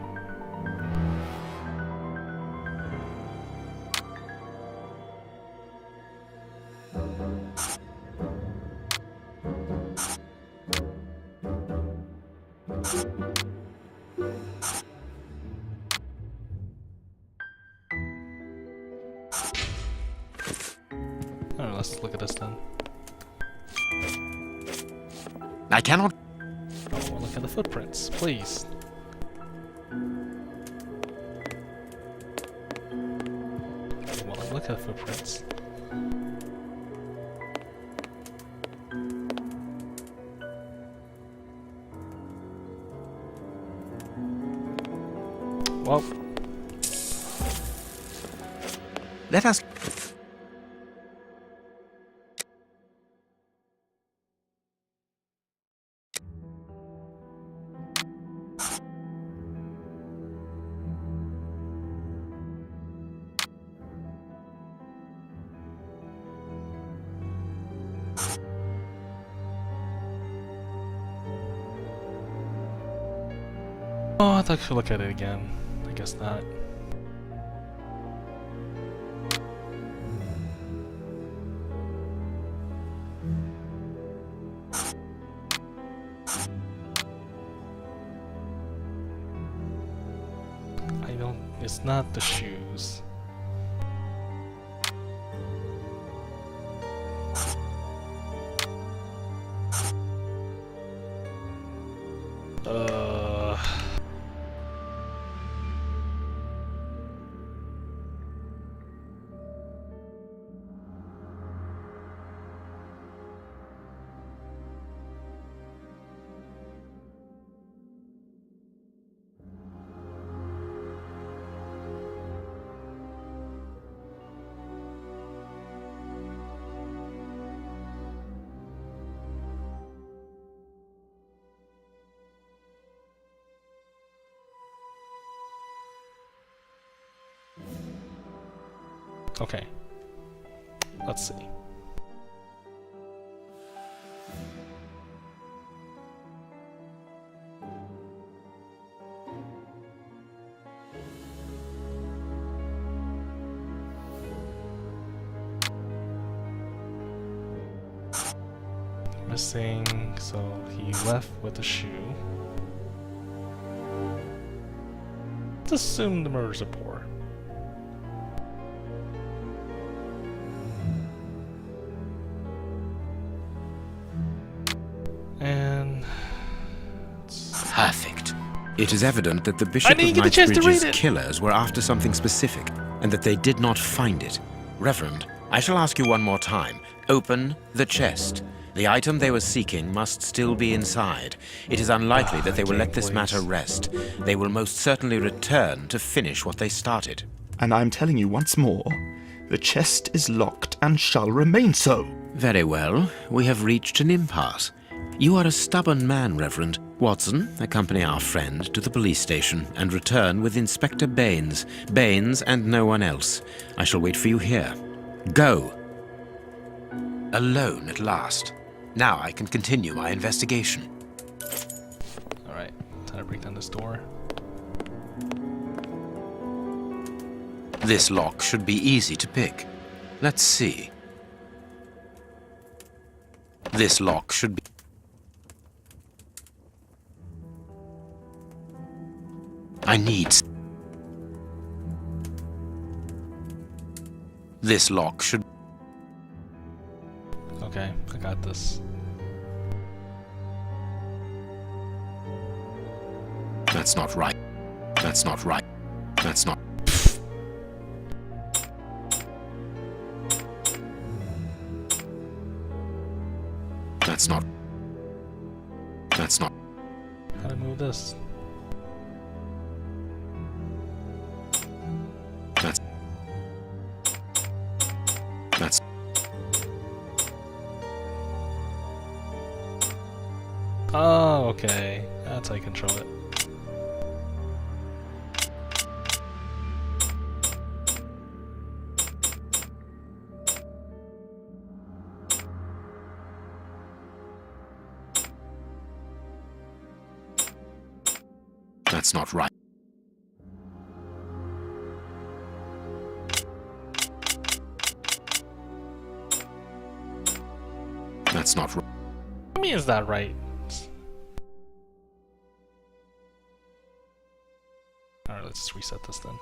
Alright, let's look at this then. I cannot... Oh, well, look at the footprints, please. Well, look at the footprints. Well, Let us... Oh, I thought I could look at it again. I guess not. I don't... It's not the shoes. Okay. Let's see. Missing, so he left with a shoe. Let's assume the murders are poor. And... Perfect. It is evident that the Bishop of didn't get a chance to Knightsbridge's read it. killers were after something specific, and that they did not find it. Reverend, I shall ask you one more time. Open the chest. The item they were seeking must still be inside. It is unlikely that they will let this matter rest. They will most certainly return to finish what they started. And I'm telling you once more, the chest is locked and shall remain so. Very well. We have reached an impasse. You are a stubborn man, Reverend. Watson, accompany our friend to the police station and return with Inspector Baines. Baines and no one else. I shall wait for you here. Go. Alone at last. Now I can continue my investigation. Alright, time to break down this door. This lock should be easy to pick. Let's see. This lock should be... I need... This lock should... Okay, I got this. That's not right. That's not right. That's not... That's not... That's not... How to move this? That's... That's... Oh, okay. That's how you control it. That's not right. That's not right. I mean, is that right? Alright, let's just reset this then.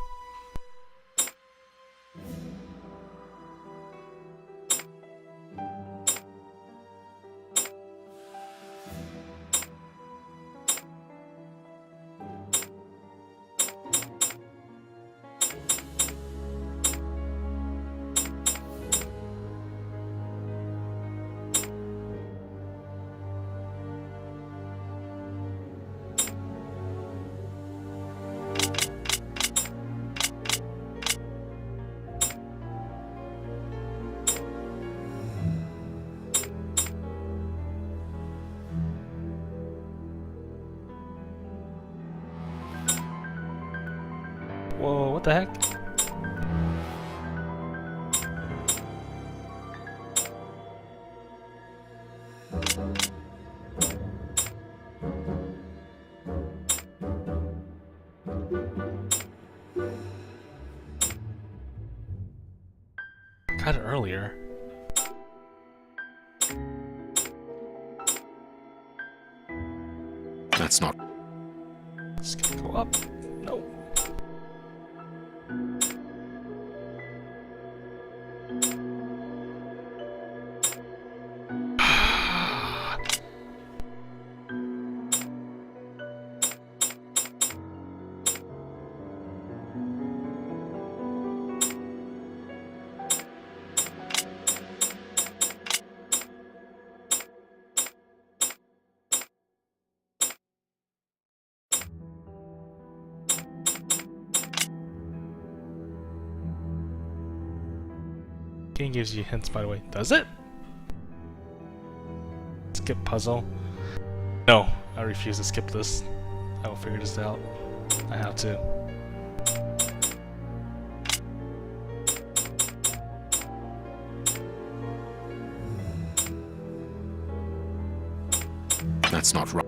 Whoa, what the heck? Had it earlier. That's not... It's gonna go up. No. Game gives you hints, by the way. Does it? Skip puzzle. No, I refuse to skip this. I will figure this out. I have to. That's not right.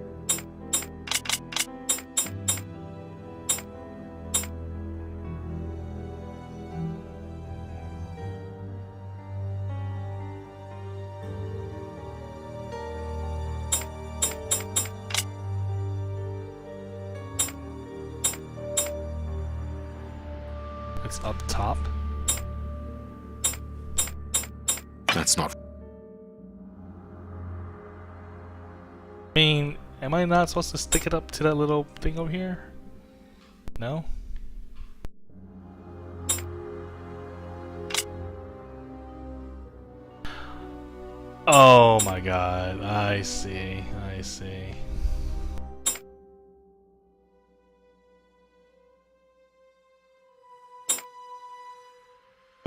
It's up top. That's not... I mean, am I not supposed to stick it up to that little thing over here? No? Oh my god, I see, I see.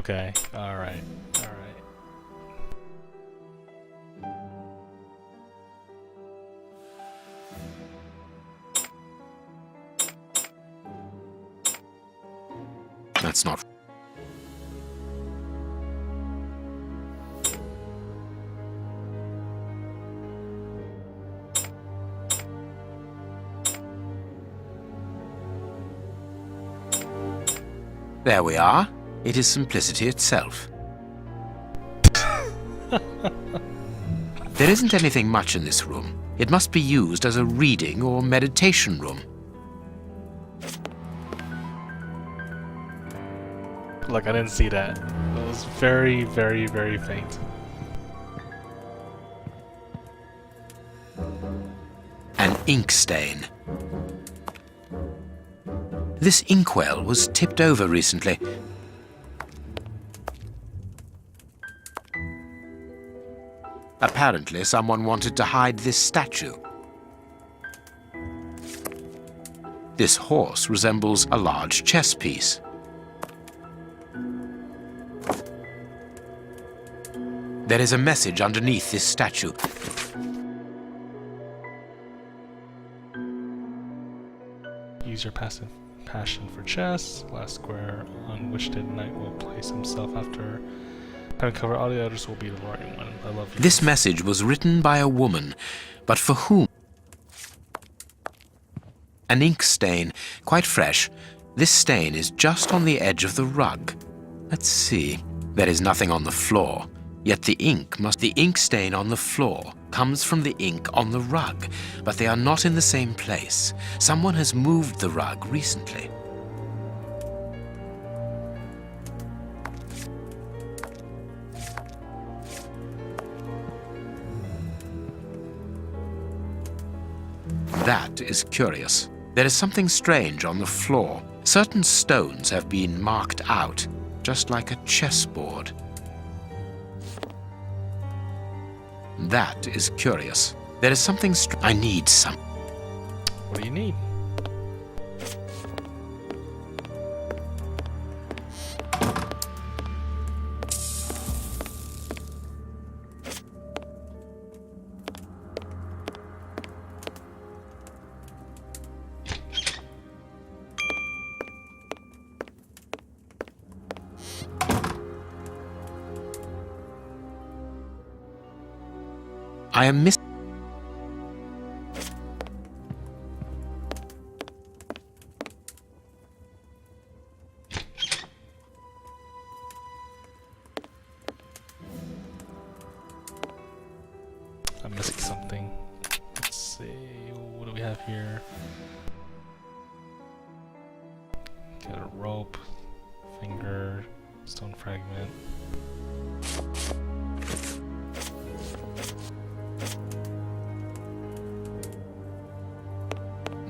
Okay, alright, alright. That's not... There we are. It is simplicity itself. There isn't anything much in this room. It must be used as a reading or meditation room. Look, I didn't see that. It was very, very, very faint. An ink stain. This inkwell was tipped over recently. Apparently, someone wanted to hide this statue. This horse resembles a large chess piece. There is a message underneath this statue. Use your passive passion for chess. Last square on which the knight will place himself after having covered all the others will be the right one. I love you. This message was written by a woman, but for whom? An ink stain, quite fresh. This stain is just on the edge of the rug. Let's see. There is nothing on the floor, yet the ink stain on the floor comes from the ink on the rug, but they are not in the same place. Someone has moved the rug recently. That is curious. There is something strange on the floor. Certain stones have been marked out, just like a chessboard. That is curious. There is something I need some. What do you need? I am missing. I'm missing something. Let's see, what do we have here? Got a rope, finger, stone fragment.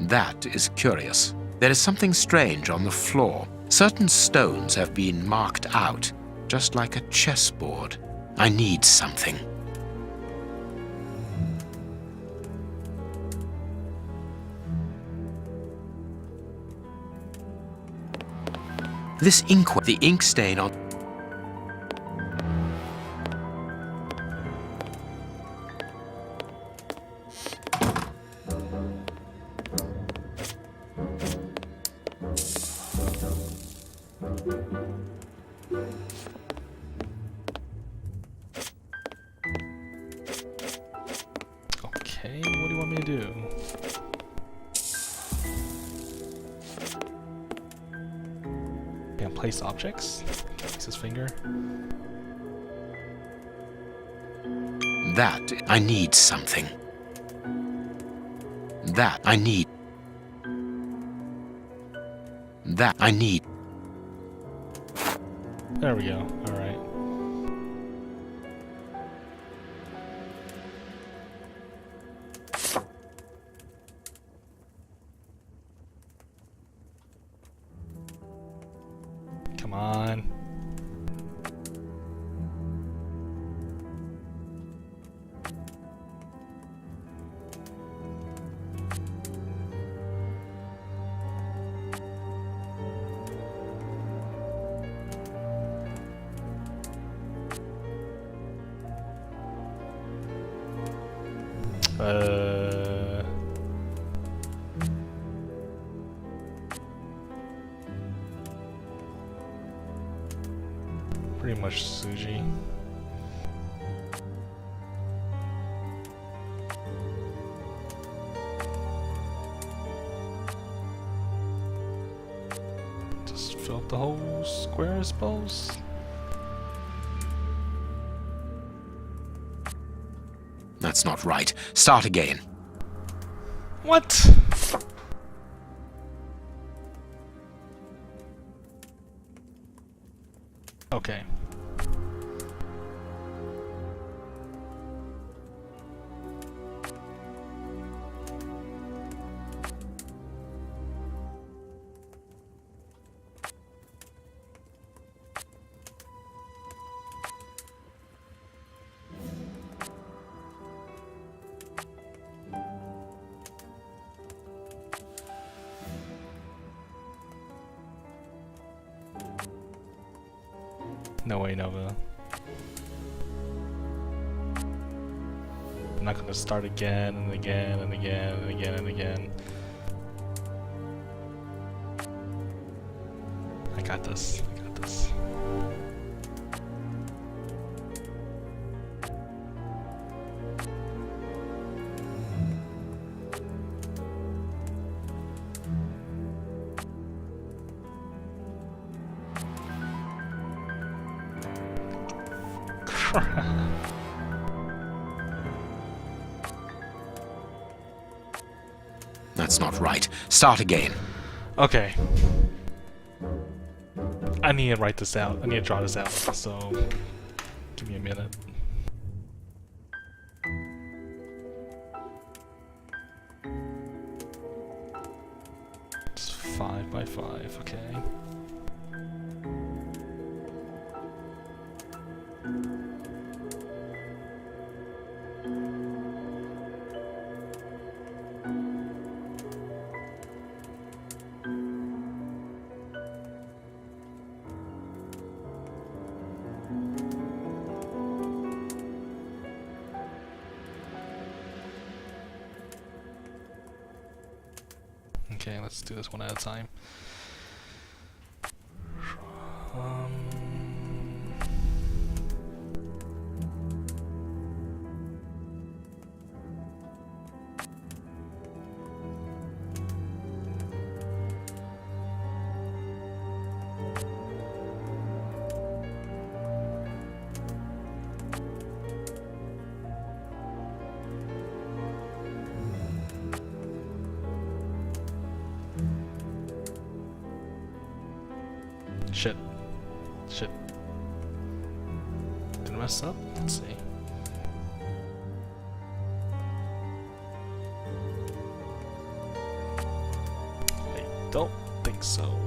That is curious. There is something strange on the floor. Certain stones have been marked out, just like a chessboard. I need something. This ink, the ink stain on... Okay, what do you want me to do? Can't place objects? Place his finger. That, I need something. That, I need. That, I need. There we go, alright. Come on. Pretty much Suji. Just fill up the whole square, I suppose. That's not right. Start again. What? Okay. No way, Nova. I'm not gonna start again and again and again and again and again. I got this. I got this. That's not right. Start again. Okay. I need to write this out. I need to draw this out. So, give me a minute. It's 5 by 5. Okay. Okay, let's do this one at a time. Shit. Did I mess up? Let's see. I don't think so.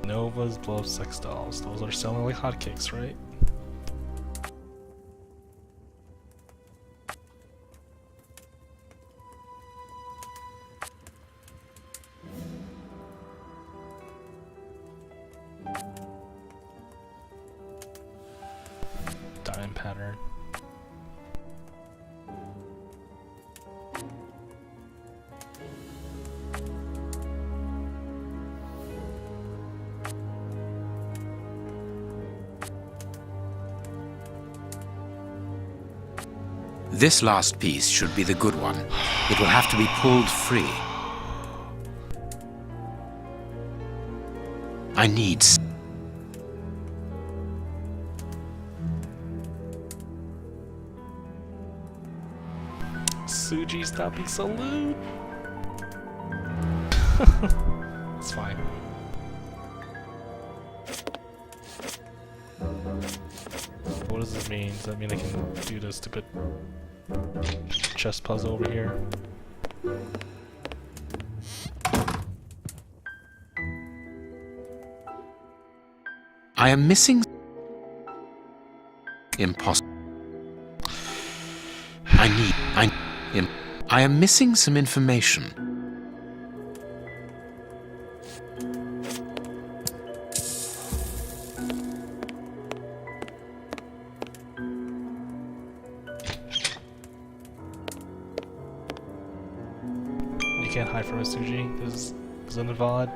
Nova's Glove Sex Dolls. Those are selling like hotcakes, right? Diamond pattern. This last piece should be the good one. It will have to be pulled free. I need... Suji, stop being so lewd. It's fine. What does this mean? Does that mean I can do the stupid chess puzzle over here? I am missing... Impossible. I am missing some information. You can't hide from it, Suji. This is in the VOD.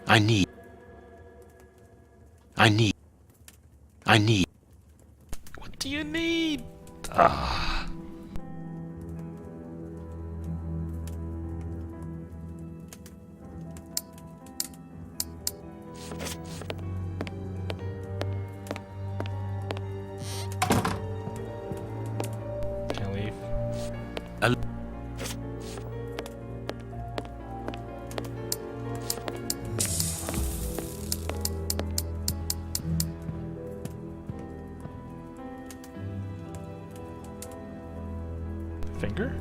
I need... What do you need? Ah. Can't leave. Finger?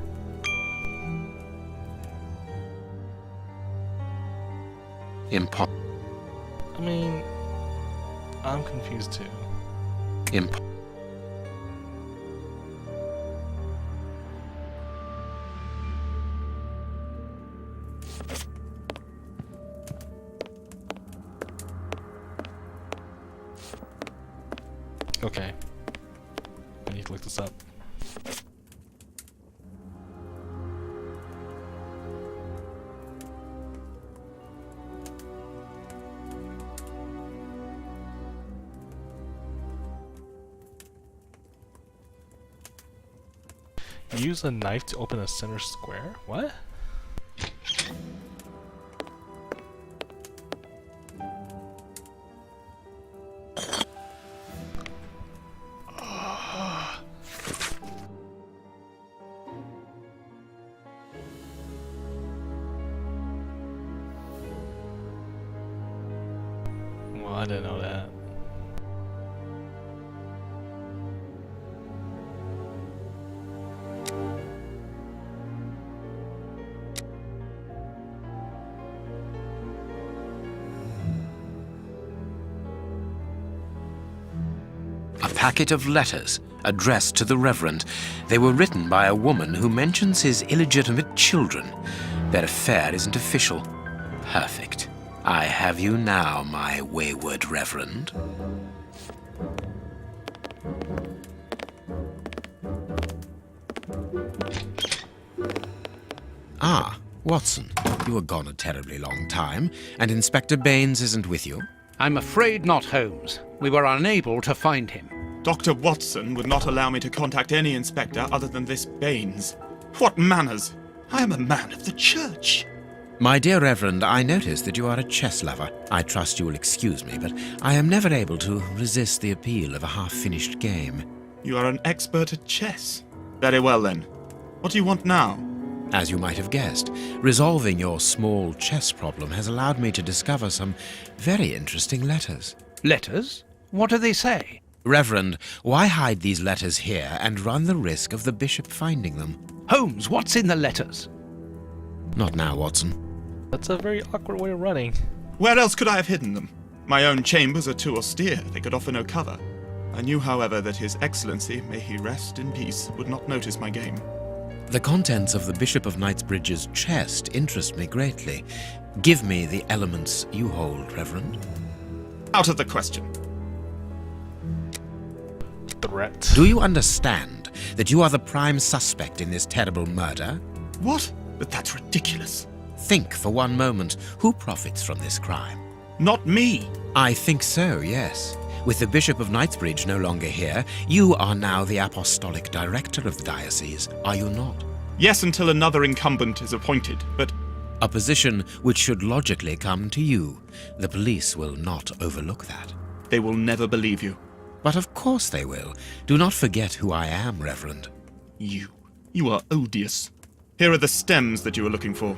I mean, I'm confused too. Okay. I need to look this up. Use a knife to open a center square? What? Well, I didn't know that. A packet of letters addressed to the Reverend. They were written by a woman who mentions his illegitimate children. Their affair isn't official. Perfect. I have you now, my wayward Reverend. Ah, Watson. You were gone a terribly long time, and Inspector Baines isn't with you? I'm afraid not, Holmes. We were unable to find him. Dr. Watson would not allow me to contact any inspector other than this Baines. What manners! I am a man of the church. My dear Reverend, I notice that you are a chess lover. I trust you will excuse me, but I am never able to resist the appeal of a half-finished game. You are an expert at chess. Very well, then. What do you want now? As you might have guessed, resolving your small chess problem has allowed me to discover some very interesting letters. Letters? What do they say? Reverend, why hide these letters here and run the risk of the bishop finding them? Holmes, what's in the letters? Not now, Watson. That's a very awkward way of running. Where else could I have hidden them? My own chambers are too austere. They could offer no cover. I knew, however, that His Excellency, may he rest in peace, would not notice my game. The contents of the Bishop of Knightsbridge's chest interest me greatly. Give me the elements you hold, Reverend. Out of the question. Threat. Do you understand that you are the prime suspect in this terrible murder? What? But that's ridiculous. Think for one moment, who profits from this crime? Not me. I think so, yes. With the Bishop of Knightsbridge no longer here, you are now the apostolic director of the diocese, are you not? Yes, until another incumbent is appointed, but... A position which should logically come to you. The police will not overlook that. They will never believe you. But of course they will. Do not forget who I am, Reverend. You are odious. Here are the stems that you were looking for.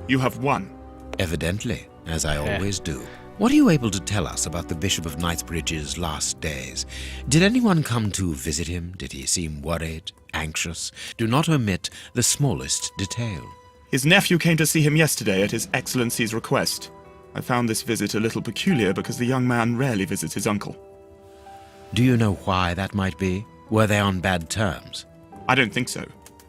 You have won. Evidently, as I always do. What are you able to tell us about the Bishop of Knightsbridge's last days? Did anyone come to visit him? Did he seem worried, anxious? Do not omit the smallest detail. His nephew came to see him yesterday at His Excellency's request. I found this visit a little peculiar because the young man rarely visits his uncle. Do you know why that might be? Were they on bad terms? I don't think so.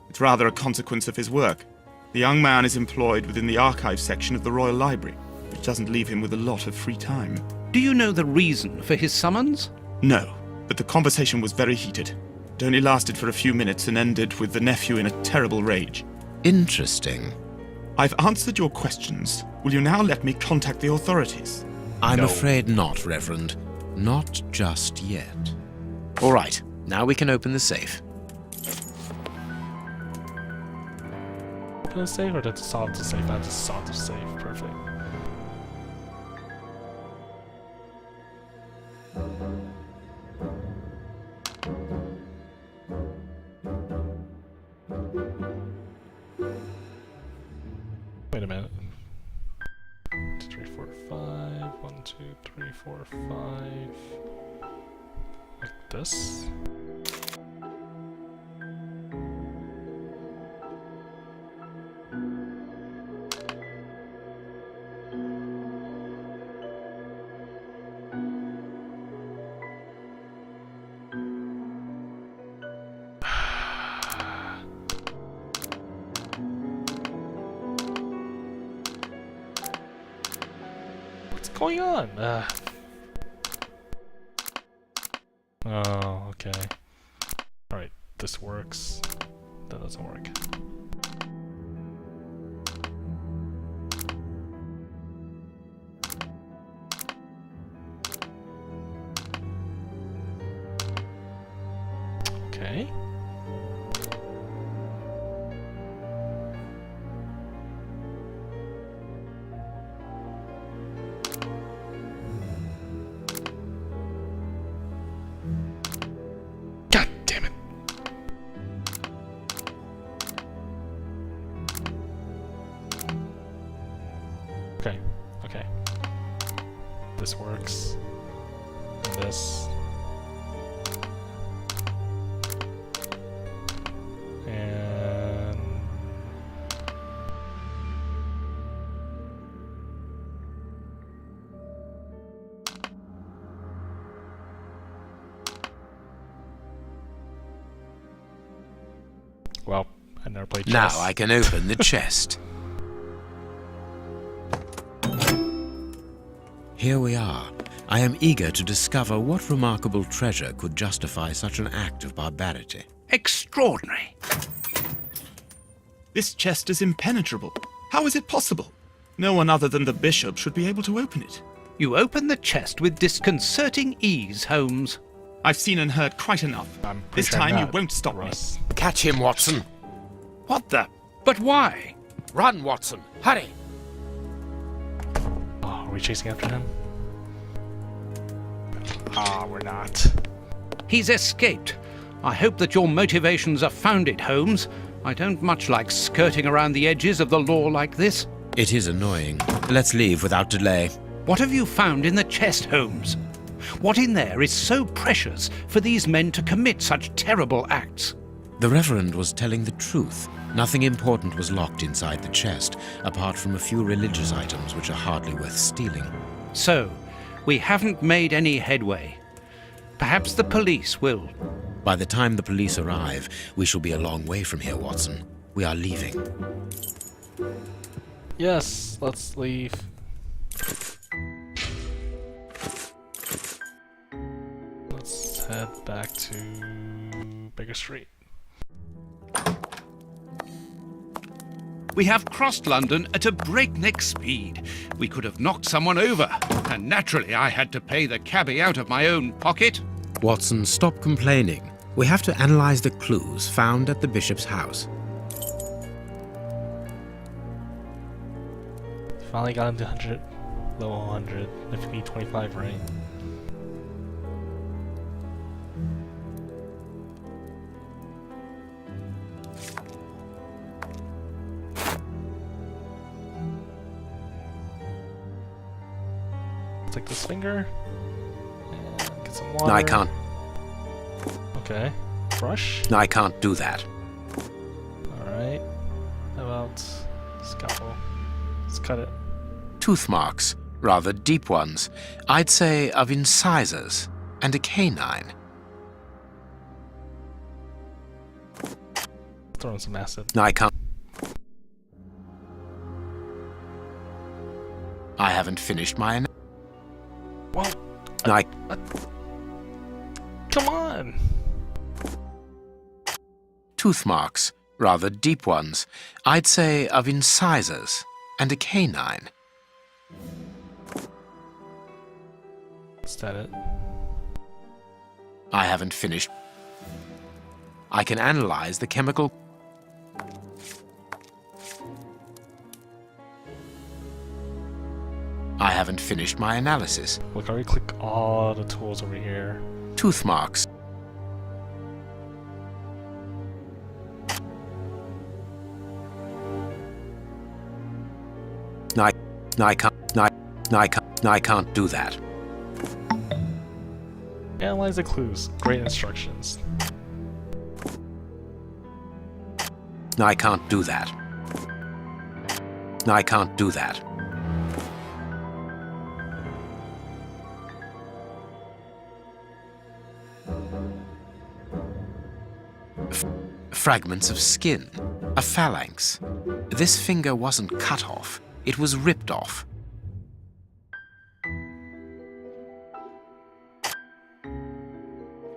It's rather a consequence of his work. The young man is employed within the archives section of the Royal Library, which doesn't leave him with a lot of free time. Do you know the reason for his summons? No, but the conversation was very heated. It only lasted for a few minutes and ended with the nephew in a terrible rage. Interesting. I've answered your questions. Will you now let me contact the authorities? I'm afraid not, Reverend. Not just yet. All right, now we can open the safe. Open the safe or just solve the safe? I just solved the safe. Perfect. Wait a minute. 1, 2, 3, 4, 5. 1, 2, 3, 4, 5. Like this. What's going on? Oh, okay. Alright, this works. That doesn't work. Okay. God damn it. Okay, okay. This works. And this. And well, I never played chess. Now I can open the chest. Here we are. I am eager to discover what remarkable treasure could justify such an act of barbarity. Extraordinary. This chest is impenetrable. How is it possible? No one other than the bishop should be able to open it. You open the chest with disconcerting ease, Holmes. I've seen and heard quite enough. I'm pretty This sure I'm time you not, won't stop me. Russ. Catch him, Watson. What the? But why? Run, Watson. Hurry. Oh, are we chasing after him? Ah, we're not. He's escaped. I hope that your motivations are founded, Holmes. I don't much like skirting around the edges of the law like this. It is annoying. Let's leave without delay. What have you found in the chest, Holmes? What in there is so precious for these men to commit such terrible acts? The Reverend was telling the truth. Nothing important was locked inside the chest, apart from a few religious items which are hardly worth stealing. So, we haven't made any headway. Perhaps the police will. By the time the police arrive, we shall be a long way from here, Watson. We are leaving. Yes, let's leave. Let's head back to Baker Street. We have crossed London at a breakneck speed. We could have knocked someone over, and naturally I had to pay the cabbie out of my own pocket. Watson, stop complaining. We have to analyze the clues found at the bishop's house. Finally got into 100, level 100, FP 25, right? Take this finger and get some water. No, I can't. Okay. Brush. No, I can't do that. Alright. How about scalpel? Let's cut it. Tooth marks, rather deep ones. I'd say of incisors and a canine. Throw in some acid. No, I can't. I haven't finished my... Well, No, come on! Tooth marks, rather deep ones. I'd say of incisors and a canine. Is that it? I haven't finished. I can analyze the chemical... I haven't finished my analysis. Look, I already click all the tools over here. Tooth marks. I can't do that. Analyze the clues. Great instructions. No, I can't do that. No, I can't do that. Fragments of skin. A phalanx. This finger wasn't cut off. It was ripped off.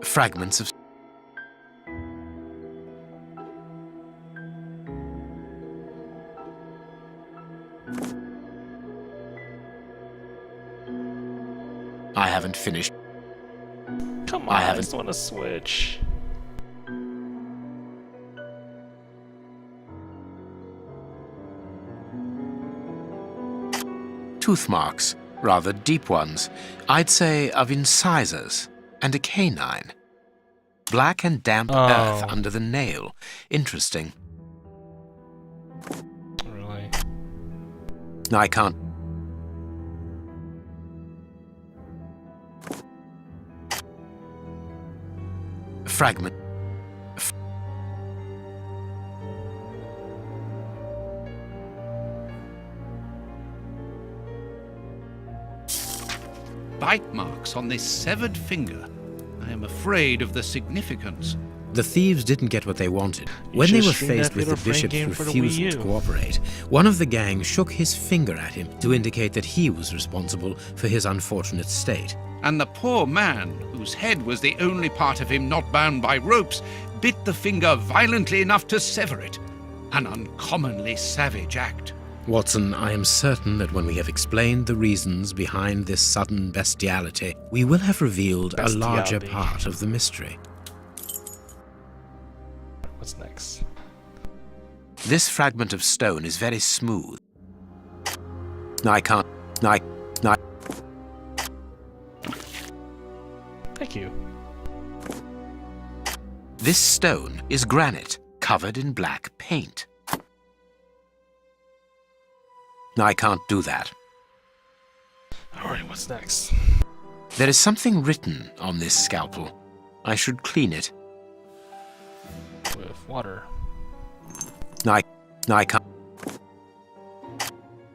Fragments of... I haven't finished. Come on, I just want to switch. Tooth marks, rather deep ones. I'd say of incisors and a canine. Black and damp earth under the nail. Interesting. Really? No, I can't. Fragment. Bite marks on this severed finger. I am afraid of the significance. The thieves didn't get what they wanted. When they were faced with the bishop's refusal to cooperate, one of the gang shook his finger at him to indicate that he was responsible for his unfortunate state. And the poor man, whose head was the only part of him not bound by ropes, bit the finger violently enough to sever it. An uncommonly savage act. Watson, I am certain that when we have explained the reasons behind this sudden bestiality, we will have revealed a larger Bestiality. part of the mystery. What's next? This fragment of stone is very smooth. Thank you. This stone is granite, covered in black paint. I can't do that. Alright, what's next? There is something written on this scalpel. I should clean it. With water. I can't.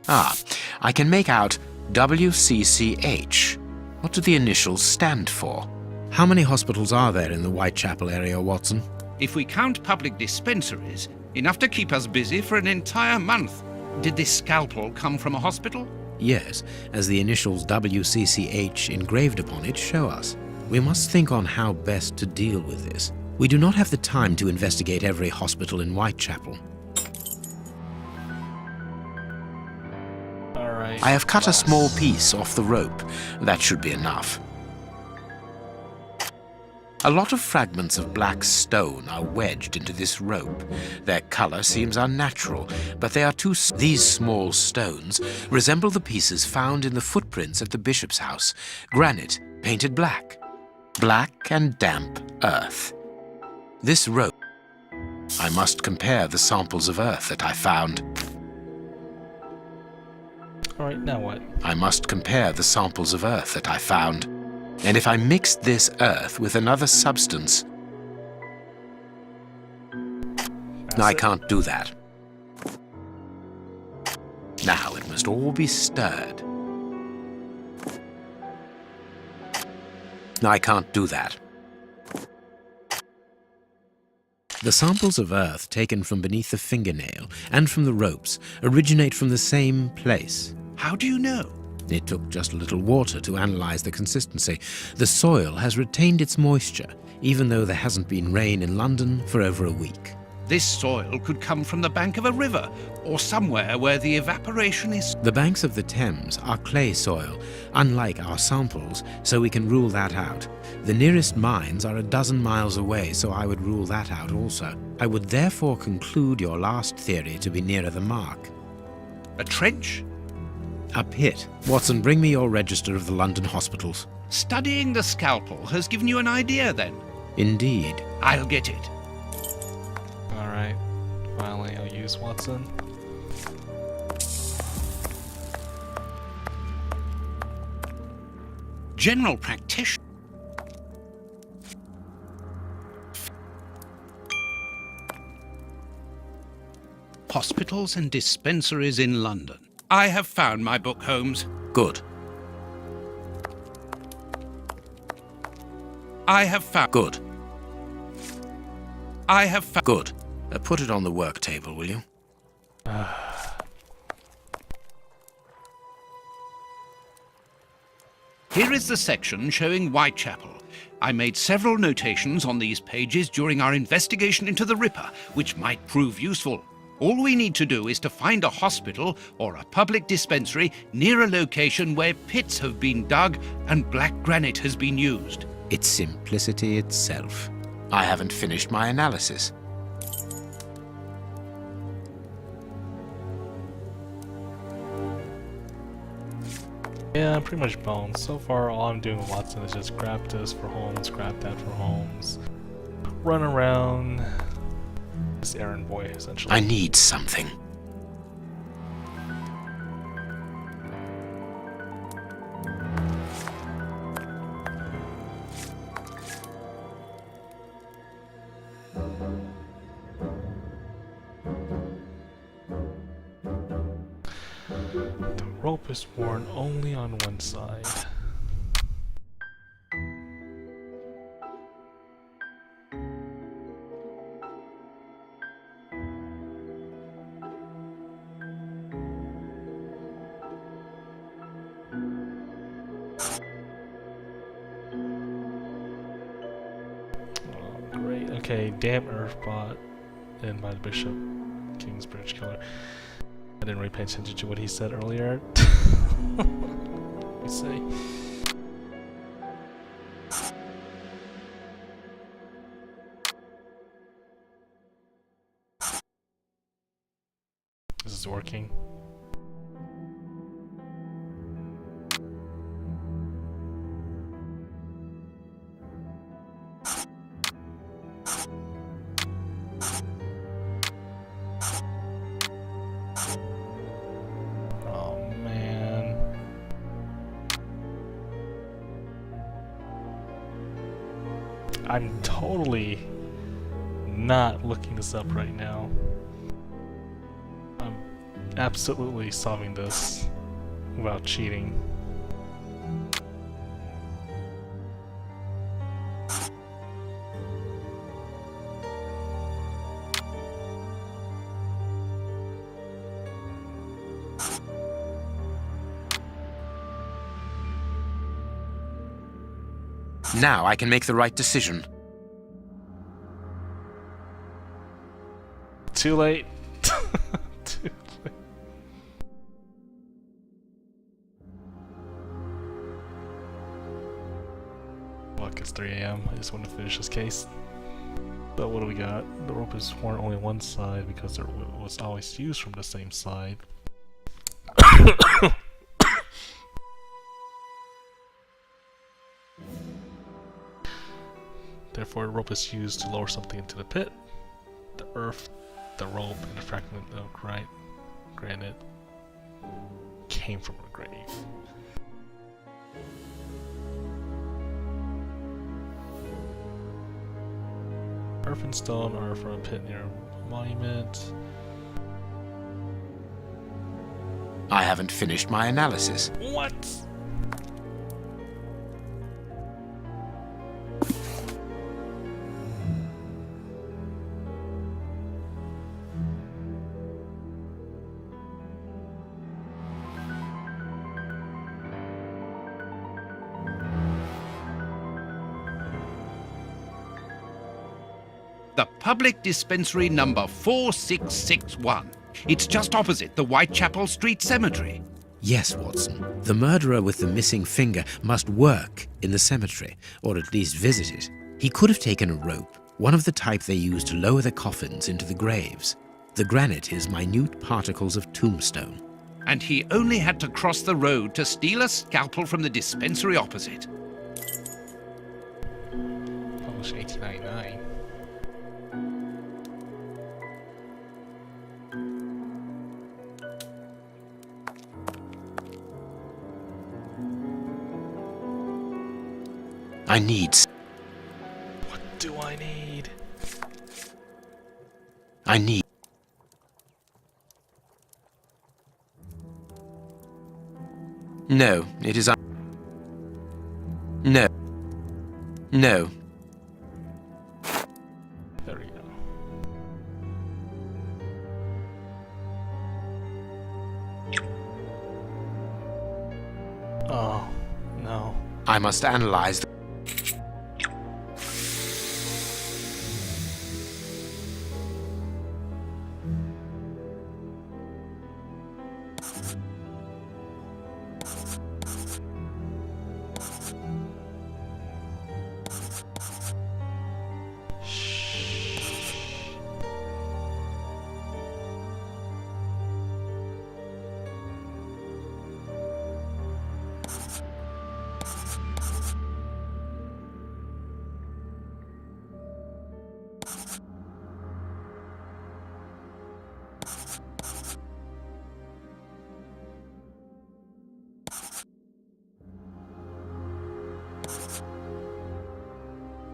I can make out WCCH. What do the initials stand for? How many hospitals are there in the Whitechapel area, Watson? If we count public dispensaries, enough to keep us busy for an entire month. Did this scalpel come from a hospital? Yes, as the initials WCCH engraved upon it show us. We must think on how best to deal with this. We do not have the time to investigate every hospital in Whitechapel. Alright. I have cut a small piece off the rope. That should be enough. A lot of fragments of black stone are wedged into this rope. Their color seems unnatural, but they are These small stones resemble the pieces found in the footprints at the bishop's house. Granite, painted black. Black and damp earth. This rope... I must compare the samples of earth that I found. Alright, now what? I must compare the samples of earth that I found. And if I mixed this earth with another substance... I can't do that. Now it must all be stirred. I can't do that. The samples of earth taken from beneath the fingernail and from the ropes originate from the same place. How do you know? It took just a little water to analyze the consistency. The soil has retained its moisture, even though there hasn't been rain in London for over a week. This soil could come from the bank of a river, or somewhere where the evaporation is... The banks of the Thames are clay soil, unlike our samples, so we can rule that out. The nearest mines are 12 miles away, so I would rule that out also. I would therefore conclude your last theory to be nearer the mark. A trench? A pit. Watson, bring me your register of the London hospitals. Studying the scalpel has given you an idea, then? Indeed. I'll get it. Alright. Finally, I'll use Watson. General practitioner. Hospitals and dispensaries in London. I have found my book, Holmes. Good. I have found... Good. I have found... Good. Put it on the work table, will you? Here is the section showing Whitechapel. I made several notations on these pages during our investigation into the Ripper, which might prove useful. All we need to do is to find a hospital or a public dispensary near a location where pits have been dug and black granite has been used. It's simplicity itself. I haven't finished my analysis. Yeah, I'm pretty much boned. So far, all I'm doing with Watson is just grab this for Holmes, grab that for Holmes, run around. This errand boy, essentially. I need something. The rope is worn only on one side. Oh, great. Okay, damn Earthbot and by the Bishop, Kingsbridge Killer. I didn't really pay attention to what he said earlier. Let me see. This is working. Oh man. I'm totally not looking this up right now. I'm absolutely solving this without cheating. Now I can make the right decision. Too late. Too late. Look, it's 3 AM. I just want to finish this case. But what do we got? The rope is worn only one side because it was always used from the same side. Therefore, the rope is used to lower something into the pit. The earth, the rope, and the fragment of granite came from a grave. Earth and stone are from a pit near a monument. I haven't finished my analysis. What? The public dispensary number 4661. It's just opposite the Whitechapel Street Cemetery. Yes, Watson. The murderer with the missing finger must work in the cemetery, or at least visit it. He could have taken a rope, one of the type they use to lower the coffins into the graves. The granite is minute particles of tombstone. And he only had to cross the road to steal a scalpel from the dispensary opposite. Published 1899. I need... What do I need? I need... No, it is... No. No. There we go. Oh, no. I must analyze...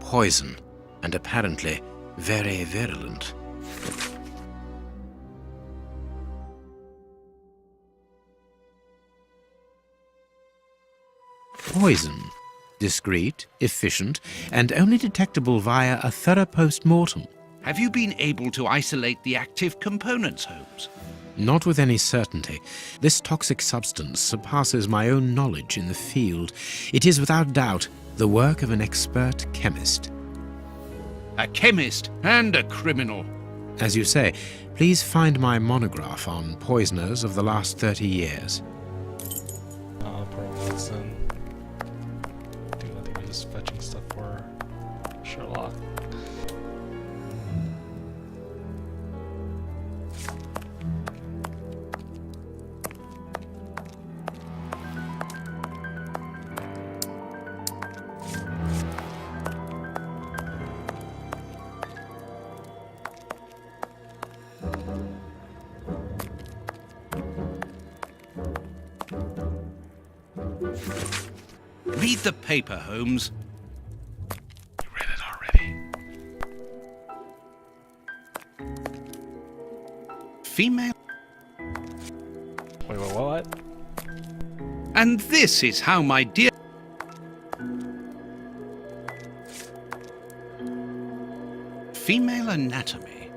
poison, and apparently very virulent. Poison. Discreet, efficient, and only detectable via a thorough post-mortem. Have you been able to isolate the active components, Holmes? Not with any certainty. This toxic substance surpasses my own knowledge in the field. It is without doubt the work of an expert chemist. A chemist and a criminal. As you say, please find my monograph on poisoners of the last 30 years. Oh, poor Watson. I think we're just fetching stuff for Sherlock. Read the paper, Holmes. You read it already. Female. Wait, what? And this is how my dear... Female anatomy.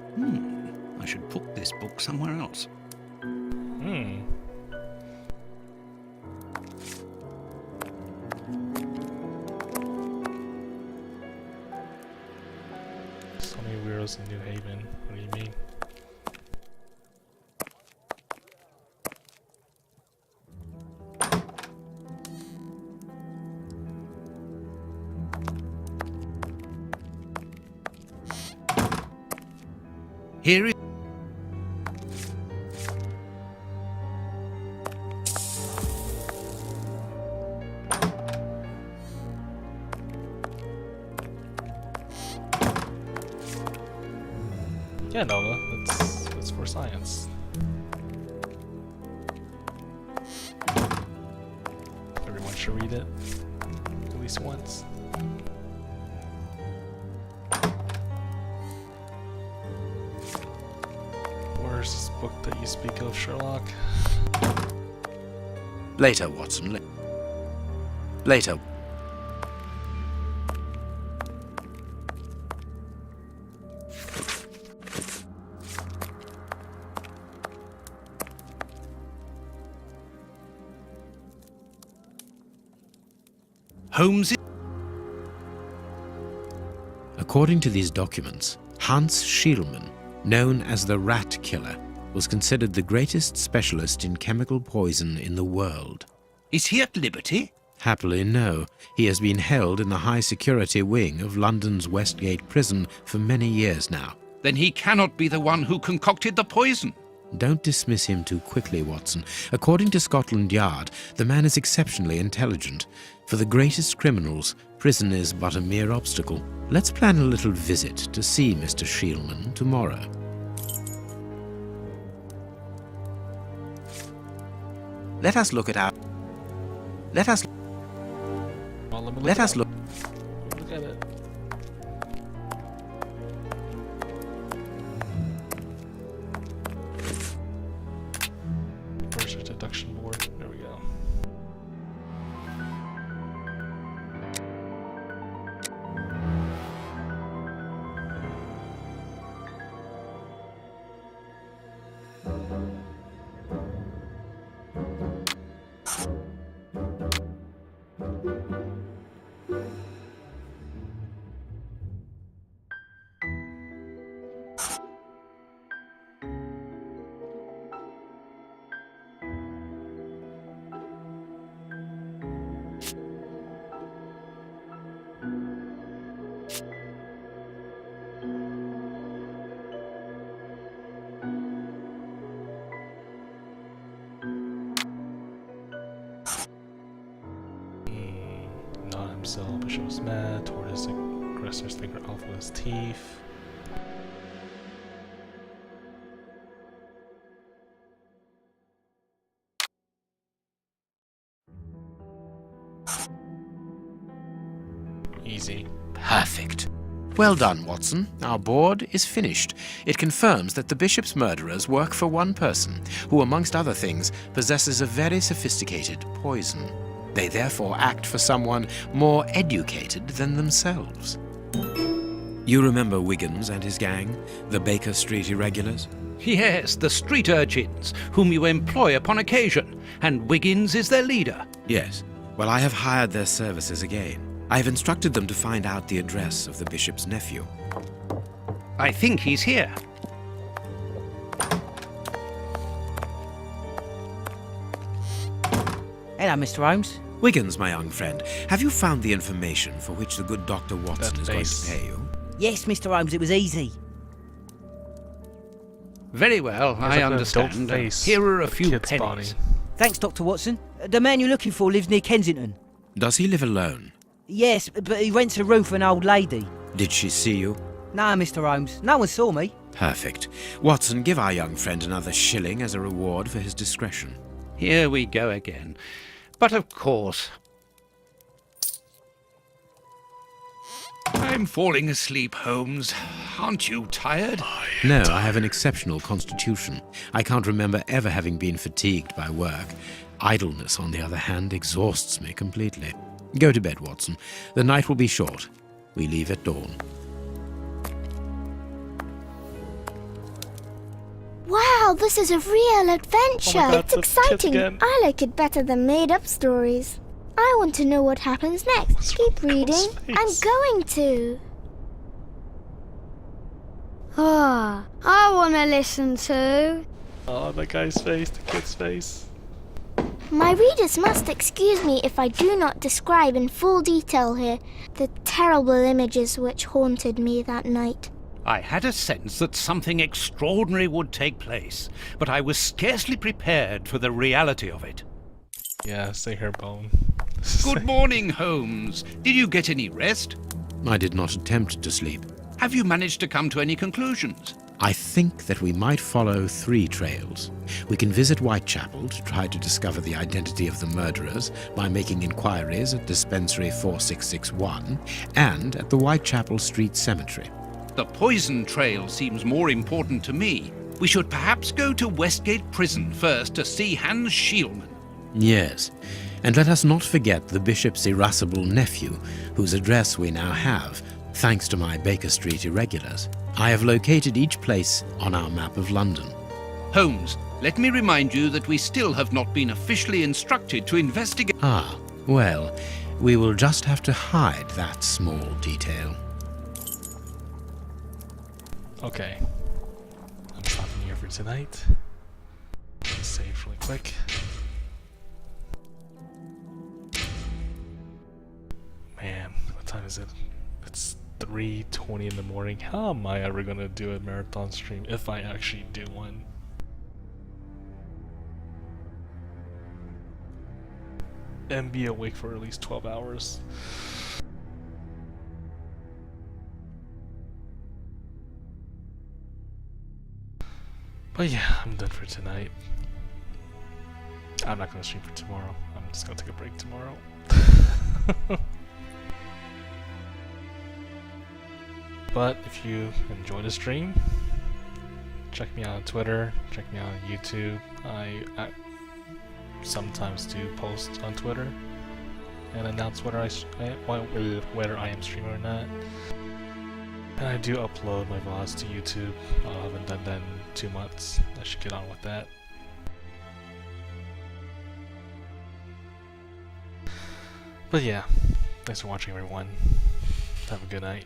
I should put this book somewhere else. So many weirdos in New Haven. What do you mean? Here is... Yeah, Nova. That's for science. Everyone should read it at least once. Where's this book that you speak of, Sherlock? Later, Watson. Later. Holmes... According to these documents, Hans Schielmann, known as the Rat Killer, was considered the greatest specialist in chemical poison in the world. Is he at liberty? Happily, no. He has been held in the high-security wing of London's Westgate prison for many years now. Then he cannot be the one who concocted the poison. Don't dismiss him too quickly, Watson. According to Scotland Yard, the man is exceptionally intelligent. For the greatest criminals, prison is but a mere obstacle. Let's plan a little visit to see Mr. Schielmann tomorrow. Let us look at our... Let us... Well, Let us look... Look at it. Pressure deduction board. There we go. Not himself, Bishop was mad, tore his aggressor's finger off with his teeth. Easy. Perfect. Well done, Watson. Our board is finished. It confirms that the bishop's murderers work for one person, who, amongst other things, possesses a very sophisticated poison. They therefore act for someone more educated than themselves. You remember Wiggins and his gang, the Baker Street irregulars? Yes, the street urchins, whom you employ upon occasion, and Wiggins is their leader. Yes. Well, I have hired their services again. I have instructed them to find out the address of the bishop's nephew. I think he's here. Hello, Mr. Holmes. Wiggins, my young friend, have you found the information for which the good Dr. Watson That is going to face. pay you? Yes, Mr. Holmes, it was easy. Very well, It's I like an adult understand. face Here are a with few kid's pennies. body. Thanks, Dr. Watson. The man you're looking for lives near Kensington. Does he live alone? Yes, but he rents a room for an old lady. Did she see you? No, Mr. Holmes, no one saw me. Perfect. Watson, give our young friend another shilling as a reward for his discretion. Here we go again. But of course, I'm falling asleep, Holmes. Aren't you tired? No, I have an exceptional constitution. I can't remember ever having been fatigued by work. Idleness, on the other hand, exhausts me completely. Go to bed, Watson. The night will be short. We leave at dawn. Wow, this is a real adventure. God, It's the kids exciting. again. I like it better than made-up stories. I want to know what happens next. What's Keep wrong with reading. Ghost I'm face? going to. Ah, I want to listen to. Oh, the guy's face, the kid's face. My readers must excuse me if I do not describe in full detail here the terrible images which haunted me that night. I had a sense that something extraordinary would take place, but I was scarcely prepared for the reality of it. Yeah, stay here, Bone. Good morning, Holmes. Did you get any rest? I did not attempt to sleep. Have you managed to come to any conclusions? I think that we might follow 3 trails. We can visit Whitechapel to try to discover the identity of the murderers by making inquiries at Dispensary 4661 and at the Whitechapel Street Cemetery. The poison trail seems more important to me. We should perhaps go to Westgate Prison first to see Hans Schielman. Yes, and let us not forget the bishop's irascible nephew, whose address we now have, thanks to my Baker Street irregulars. I have located each place on our map of London. Holmes, let me remind you that we still have not been officially instructed to investigate. Ah, well, we will just have to hide that small detail. Okay. I'm stopping here for tonight. Save really quick. Man, what time is it? It's 3:20 in the morning. How am I ever gonna do a marathon stream if I actually do one? And be awake for at least 12 hours. But yeah, I'm done for tonight. I'm not gonna stream for tomorrow. I'm just gonna take a break tomorrow. But if you enjoy the stream, check me out on Twitter, check me out on YouTube. I sometimes do post on Twitter and announce whether I am streaming or not. And I do upload my VODs to YouTube. I haven't done that in 2 months. I should get on with that. But yeah, thanks for watching, everyone. Have a good night.